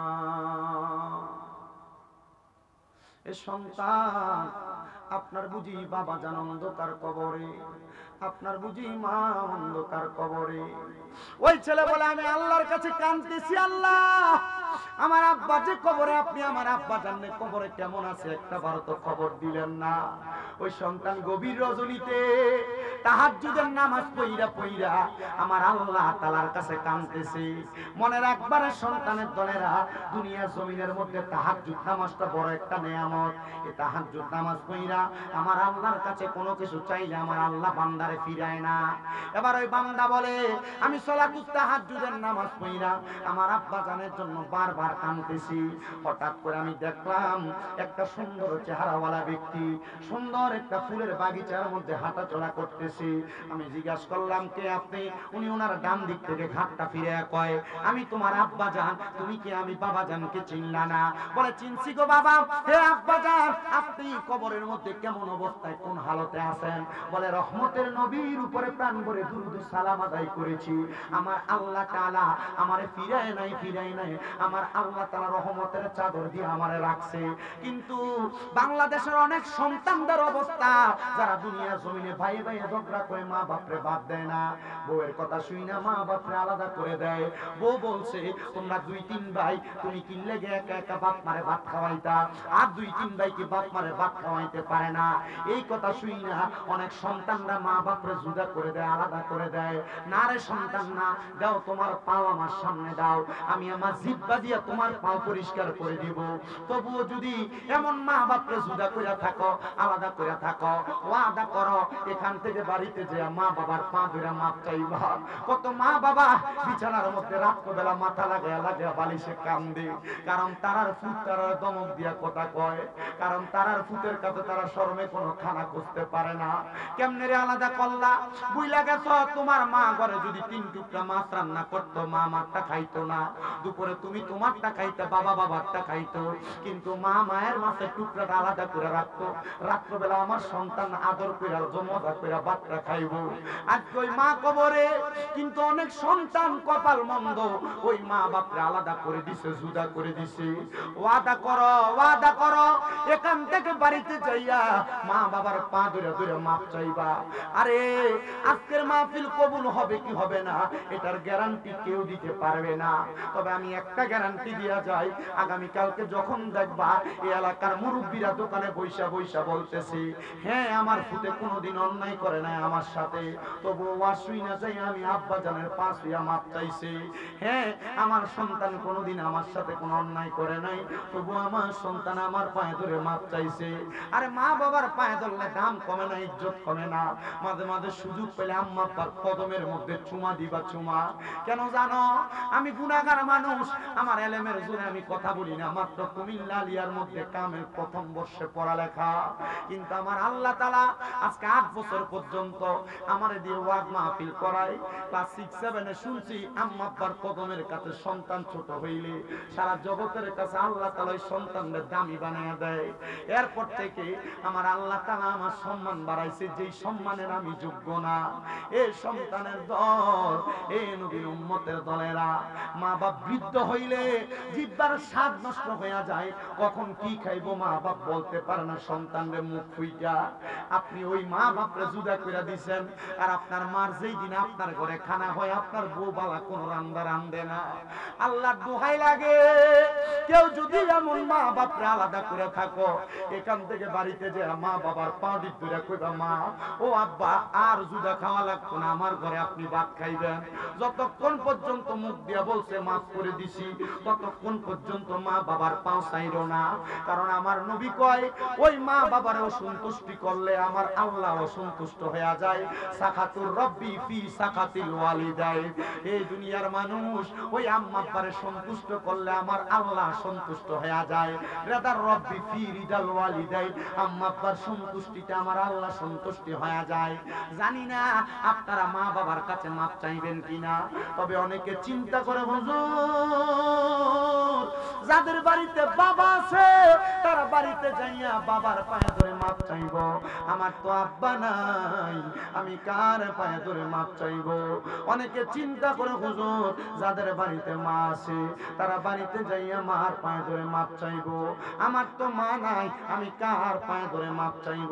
এ সন্তান, আপনার বুঝি বাবা জান অন্ধকার কবরে, আপনার বুঝি মা অন্ধকার কবরে। ওই ছেলে বলে আমি আল্লাহর কাছে কাঁদতেছি, আল্লাহ আমার আব্বা যে কবরে, আপনি আমার আব্বা জানলে কবরে কেমন আছে একটা বার তো খবর দিলেন না। ওই সন্তান গভীর রজনীতে তাহাজ্জুদের নামাজ পইরা পইরা আমার আল্লাহ তাআলার কাছে কাঁদতেছে। মনে রাখবারে সন্তানের দলেরা, দুনিয়া জমিনের মধ্যে তাহাজ্জুদ নামাজটা বড় একটা নেয়ামত। এই তাহাজ্জুদ নামাজ পইরা আমার আল্লাহর কাছে কোনো কিছু চাইলে আমার আল্লাহ বান্দারে ফিরায় না। এবার ওই বান্দা বলে আমি সালাতুত তাহাজ্জুদের নামাজ পইরা আমার আব্বা জানের জন্য বারবার কাঁদতেছি। হঠাৎ করে আমি দেখলাম একটা সুন্দর চেহারাওয়ালা ব্যক্তি সুন্দর একটা ফুলের বাগিচার মধ্যে হাঁটাচলা করতেছি। আমি জিজ্ঞাসা করলাম কে আপনি? উনি ওনার ডান দিক থেকে ঘাটটা ফিরে কয় আমি তোমার আব্বা জান, তুমি কি আমি বাবা জানকে চিনলা না? বলে চিনছি গো বাবা। হে আব্বা জান, আপনি কবরের মধ্যে কেমন অবস্থায় কোন হালতে আছেন? বলে রহমতের নবীর উপরে প্রাণ ভরে দুরূদ সালাম আদায় করেছি, আমার আল্লাহ তাআলা আমারে ফিরায় নাই, ফিরায় নাই, আমার আল্লাহ তাআলা রহমতের চাদর দিয়ে আমারে রাখছে। কিন্তু বাংলাদেশের অনেক সন্তানদের অবস্থা, যারা দুনিয়া জমিনে ভাই ভাই ঝগড়া করে মা বাপরে বাদ দেয় না, বউয়ের কথা শুই না মা বাপরে আলাদা করে দেয়। বউ বলছে তোমরা দুই তিন ভাই, তুমি কি লেগে একা একা বাপ মারে ভাত খাওয়াইতা, আর দুই তিন ভাই কি বাপ মারে ভাত খাওয়াইতে পারে না। এই কথা শুই না অনেক সন্তানরা মা বাপরে জুদা করে দেয়, আলাদা করে দেয়। না রে সন্তান না, দাও তোমার পাও আমার সামনে দাও, আমি আমার জিহ্বা দিয়া তোমার পাও পরিষ্কার করে দিব। তবুও যদি এমন মা বাপরে জুদা করে থাকো, আলাদা করে থাকো, ওয়াদা করো এখান থেকে বাড়িতে যে মা বাবার পা ধরে মাপ চাইবা। কত মা বাবা বিছানার মধ্যে রাত্রবেলা মাথা লাগাইয়া লাগিয়া বালিশে কান্দে, কারণ তারার ফুট তারার দমক দিয়া কথা কয়, কারণ তারার ফুটের কাছে তারা শরমে কোনো খানা খুঁজতে পারে না। কেমনে রে আলাদা করলা? বুইলা গেছ তোমার মা ঘরে যদি 3 টুকরা মাছ রান্না করতো, মা মারটা খাইতো না। দুপুরে তুমি তোমারটা খাইতে, বাবা বাবারটা খাইতো, কিন্তু মা মায়ের মাছের টুকরাটা আলাদা করে রাখতো। রাত্রবেলা আমার সন্তান আদর করে মজা করে ভাতটা খাইবো। আজ ওই মা কবরে, কিন্তু অনেক সন্তান কপাল মন্দ, ওই মা বাপরে আলাদা করে দিছে, জুদা করে দিছে। ওয়াদা করো, ওয়াদা করো এখান থেকে বাড়িতে যাইয়া মা বাবার পা ধরে ধরে মাপ চাইবা। আরে আজকের মাহফিল কবুল হবে কি হবে না এটার গ্যারান্টি কেউ দিতে পারবে না। তবে আমি একটা গ্যারান্টি দিয়া যাই, আগামী কালকে যখন দেখবা এই এলাকার মুরব্বীরা দোকানে বৈশা বৈশা বলতেছি হ্যাঁ আমার ফুটে কোনোদিন অন্যায় করে নাই আমার সাথে, তবু ওয়াশুই না যাই আমি আব্বা জানের পাশ হইয়া মাপ চাইছি। হ্যাঁ আমার সন্তান কোনোদিন আমার সাথে কোনো অন্যায় করে নাই, তবু আমার সন্তান আমার পায়ে ধরে মাপ চাইছে। আরে মা বাবার পায়ে ধরলে দাম কমে না, ইজ্জত কমে না। মাঝে মাঝে সুযোগ পেলে আম্মা আব্বার কদমের মধ্যে চুমা দিবা চুমা। কেন জানো? আমি গুনাহগার মানুষ, আমার এলেমের জোরে আমি কথা বলি না, মাত্র কুমিল্লা আলিয়ার মধ্যে কামের প্রথম বর্ষে পড়ালেখা, কিন্তু আমার আল্লাহ তাআলা আজকে 8 বছর পর্যন্ত আমারে দিয়ে ওয়াজ মাহফিল করায়। ক্লাস 6 7 এ শুনছি আম্মা আব্বার কদমের কাছে সন্তান ছোট হইলে সারা জগতের কাছে আল্লাহ তাআলা ওই সন্তানদের দামি বানায়া দেয়। এরপর থেকে আমার আল্লাহ তাআলা আমার সম্মান বাড়াইছে, যেই সম্মানের আমি যোগ্য না। এই সন্তানের দল, এই নবীর উম্মতের দলেরা, মা বাপ বৃদ্ধ হইলে জিহ্বার স্বাদ নষ্ট হয়ে যায়, কখন কি খাইবো মা বাপ বলতে পারে না, সন্তানদের মুখ ফুইটা। আপনি ওই মা বাপরে জুদা করে দিছেন, আর আপনার মার যেই দিন আপনার ঘরে খানা হয় আপনার বউ বালা কোন রান্দা রান্দে না। আল্লাহর দোহাই লাগে, কেউ যদি এমন মা বাপরে আলাদা করে থাকো, এখান থেকে বাড়িতে যে মা বাবার পা ধরে কইবা মা ও আব্বা আব্বা আর জুদা খাওয়া লাগতো না, আমার ঘরে আপনি ভাত খাইবেন। যতক্ষণ পর্যন্ত মুখ দিয়া বলছে মাফ করে দিছি, ততক্ষণ পর্যন্ত মা বাবার পাও চাইরো না। কারণ আমার নবী কয়, ওই মা বাবার অসন্তুষ্টি করলে আমার আল্লাহ অসন্তুষ্ট হয়ে যায়। সাখাতুর রব্বি ফি সাখাতিল ওয়ালিদাইন। এই দুনিয়ার মানুষ ওই আম্মা আব্বারে সন্তুষ্ট করলে আমার আল্লাহ সন্তুষ্ট হয়ে যায়। রিদার রব্বি ফি রিদাল ওয়ালিদাইন। আম্মা আব্বার সন্তুষ্টিতে আমার আল্লাহ সন্তুষ্টি হয়ে যায়। জানি না আপনারা মা বাবার কাছে মাপ চাইবেন কিনা, তবে অনেকে চিন্তা করে, হুজুর যাদের বাড়িতে বাবা আছে তারা বাড়িতে যাইয়া বাবার পায়ে ধরে মাপ চাইব। আমার তো আব্বা নাই, আমি কার পায়ে ধরে মাপ চাইব? অনেকে চিন্তা করে, হুজুর যাদের বাড়িতে মা আছে তারা বাড়িতে যাইয়া মার পায়ে ধরে মাপ চাইব। আমার তো মা নাই, আমি কার পায়ে ধরে মাপ চাইব?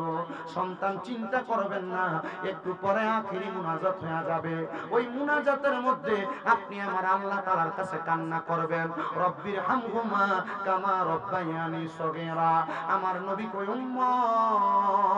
সন্তান চিন্তা করবেন না, একটু পরে আখিরি মুনাজাত হয়ে যাবে। ওই মুনাজাতের মধ্যে আপনি আমার আল্লাহ তাআলার কাছে কান্না করবেন, রব্বির হামহুমা কামা রব্বায়ানি সগীরা। আমার নবী কই, উম্মত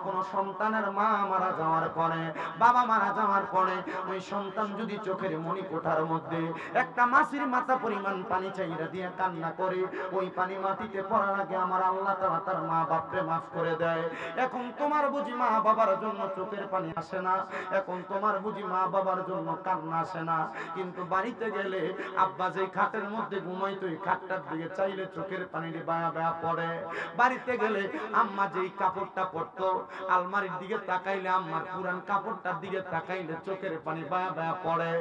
কোন সন্তানের মা মারা যাওয়ার পরে, বাবা মারা যাওয়ার পরে, ওই সন্তান যদি চোখের মনি কোঠার মধ্যে একটা মাছির মাথা পরিমাণ পানি চাইরা দিয়ে কান্না করে, ওই পানি মাটিতে পড়ার আগে আমার আল্লাহ তাআলা তার মা বাপরে মাফ করে দেয়। এখন তোমার বুঝি মা বাবার জন্য চোখের পানি আসে না, এখন তোমার বুঝি মা বাবার জন্য কান্না আসে না, কিন্তু বাড়িতে গেলে আব্বা যে খাটের মধ্যে ঘুমাইতো ওই খাটটার দিকে চাইলে চোখের পানি বায়া বায়া পড়ে। বাড়িতে গেলে আম্মা যেই কাপড়টা পরতো আলমারির দিকে তাকাইলে, আম্মার পুরান কাপড়টার দিকে তাকাইলে চোখের পানি বায়া বায়া পড়ে।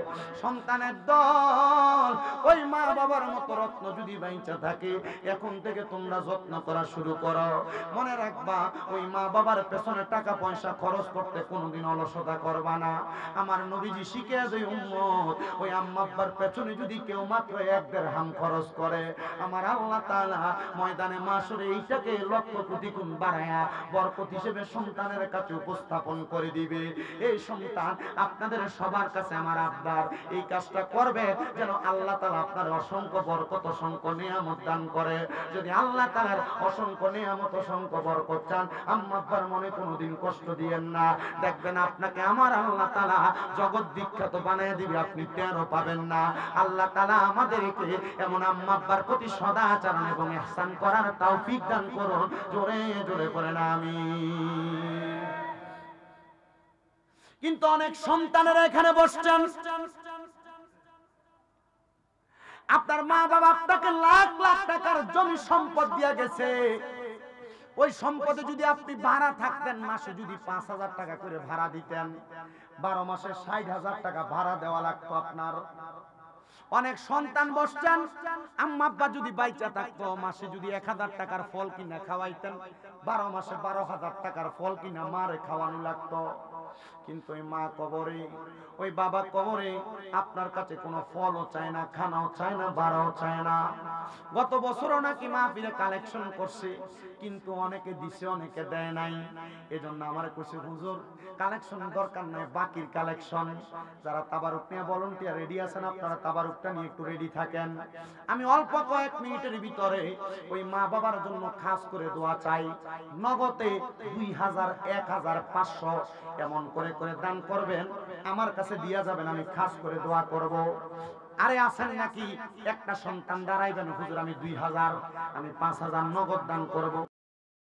সন্তানের দল ওই মা বাবার মতো রত্ন যদি বাইচা থাকে, এখন থেকে তোমরা যত্ন করা শুরু করো। মনে রাখবা, ওই মা বাবার পেছনে টাকা পয়সা খরচ করতে কোনোদিন অলসতা করবা না। আমার নবীজি শিখিয়ে দেয়, উম্মত ওই আম্মা আব্বার পেছনে যদি কেউ মাত্র 1 দিরহাম খরচ করে, আমার আল্লাহ তাআলা ময়দানে মাশরে এইটাকে লক্ষ কোটি গুণ বাড়ায়া বরকত হিসেবে সন্তানের কাছে উপস্থাপন করে দিবে। এই সন্তান আপনাদের সবার কাছে আমার আবদার, এই কাজটা করবে যেন আল্লাহ তাআলা আপনার অসংখ্য বরকত অসংখ্য নিয়ামত দান করে। যদি আল্লাহ তাআলার অসংখ্য নিয়ামত অসংখ্য বরকত চান, আম্মা আব্বার মনে কোনোদিন কষ্ট দিয়েন না। দেখবেন আপনাকে আমার আল্লাহ তাআলা জগৎ বিখ্যাত বানিয়ে দিবে, আপনি টেরও পাবেন না। আল্লাহ তাআলা আমাদেরকে এমন আম্মা আব্বার প্রতি সদাচরণ এবং ইহসান করার তৌফিক দান করুন। জোরে জোরে বলেন আমিন। কিন্তু অনেক সন্তানেরা এখানে বসছেন, আপনার মা বাবা আপনাকে লাখ লাখ টাকার জমি সম্পদ দিয়ে গেছে। ওই সম্পদে যদি আপনি ভাড়া থাকতেন, মাসে যদি 5,000 টাকা করে ভাড়া দিতেন, 12 মাসে 60,000 টাকা ভাড়া দেওয়া লাগতো আপনার। অনেক সন্তান বসছেন, আম্মা আব্বা যদি বাইচা থাকতো, মাসে যদি 1000 টাকার ফল কিনা খাওয়াইতেন, 12 মাসে 12,000 টাকার ফল কিনা মারে খাওয়ানো লাগতো। কিন্তু ওই মা কবরে, ওই বাবা কবরে আপনার কাছে কোনো ফলও চায় না, খানাও চায় না, ভাড়াও চায় না। গত বছরও নাকি মাহফিলে কালেকশন করছে, কিন্তু অনেকে দিছে অনেকে দেয় নাই। এজন্য আমার কইছে, হুজুর কালেকশন দরকার নাই, বাকির কালেকশন। যারা তাবারুক নিয়ে ভলান্টিয়ার রেডি আছেন, আপনারা তাবারুকটা নিয়ে একটু রেডি থাকেন। আমি অল্প কয়েক মিনিটের ভিতরে ওই মা বাবার জন্য খাস করে দোয়া চাই। নগদে 2000, 1000, 500 এমন করে করে দান করবেন, আমার কাছে দিয়া যাবেন, আমি খাস করে দোয়া করব। আরে আছেন নাকি একটা সন্তান দাঁড়াইবেন, হুজুর আমি 2000, আমি 5000 নগদ দান করব।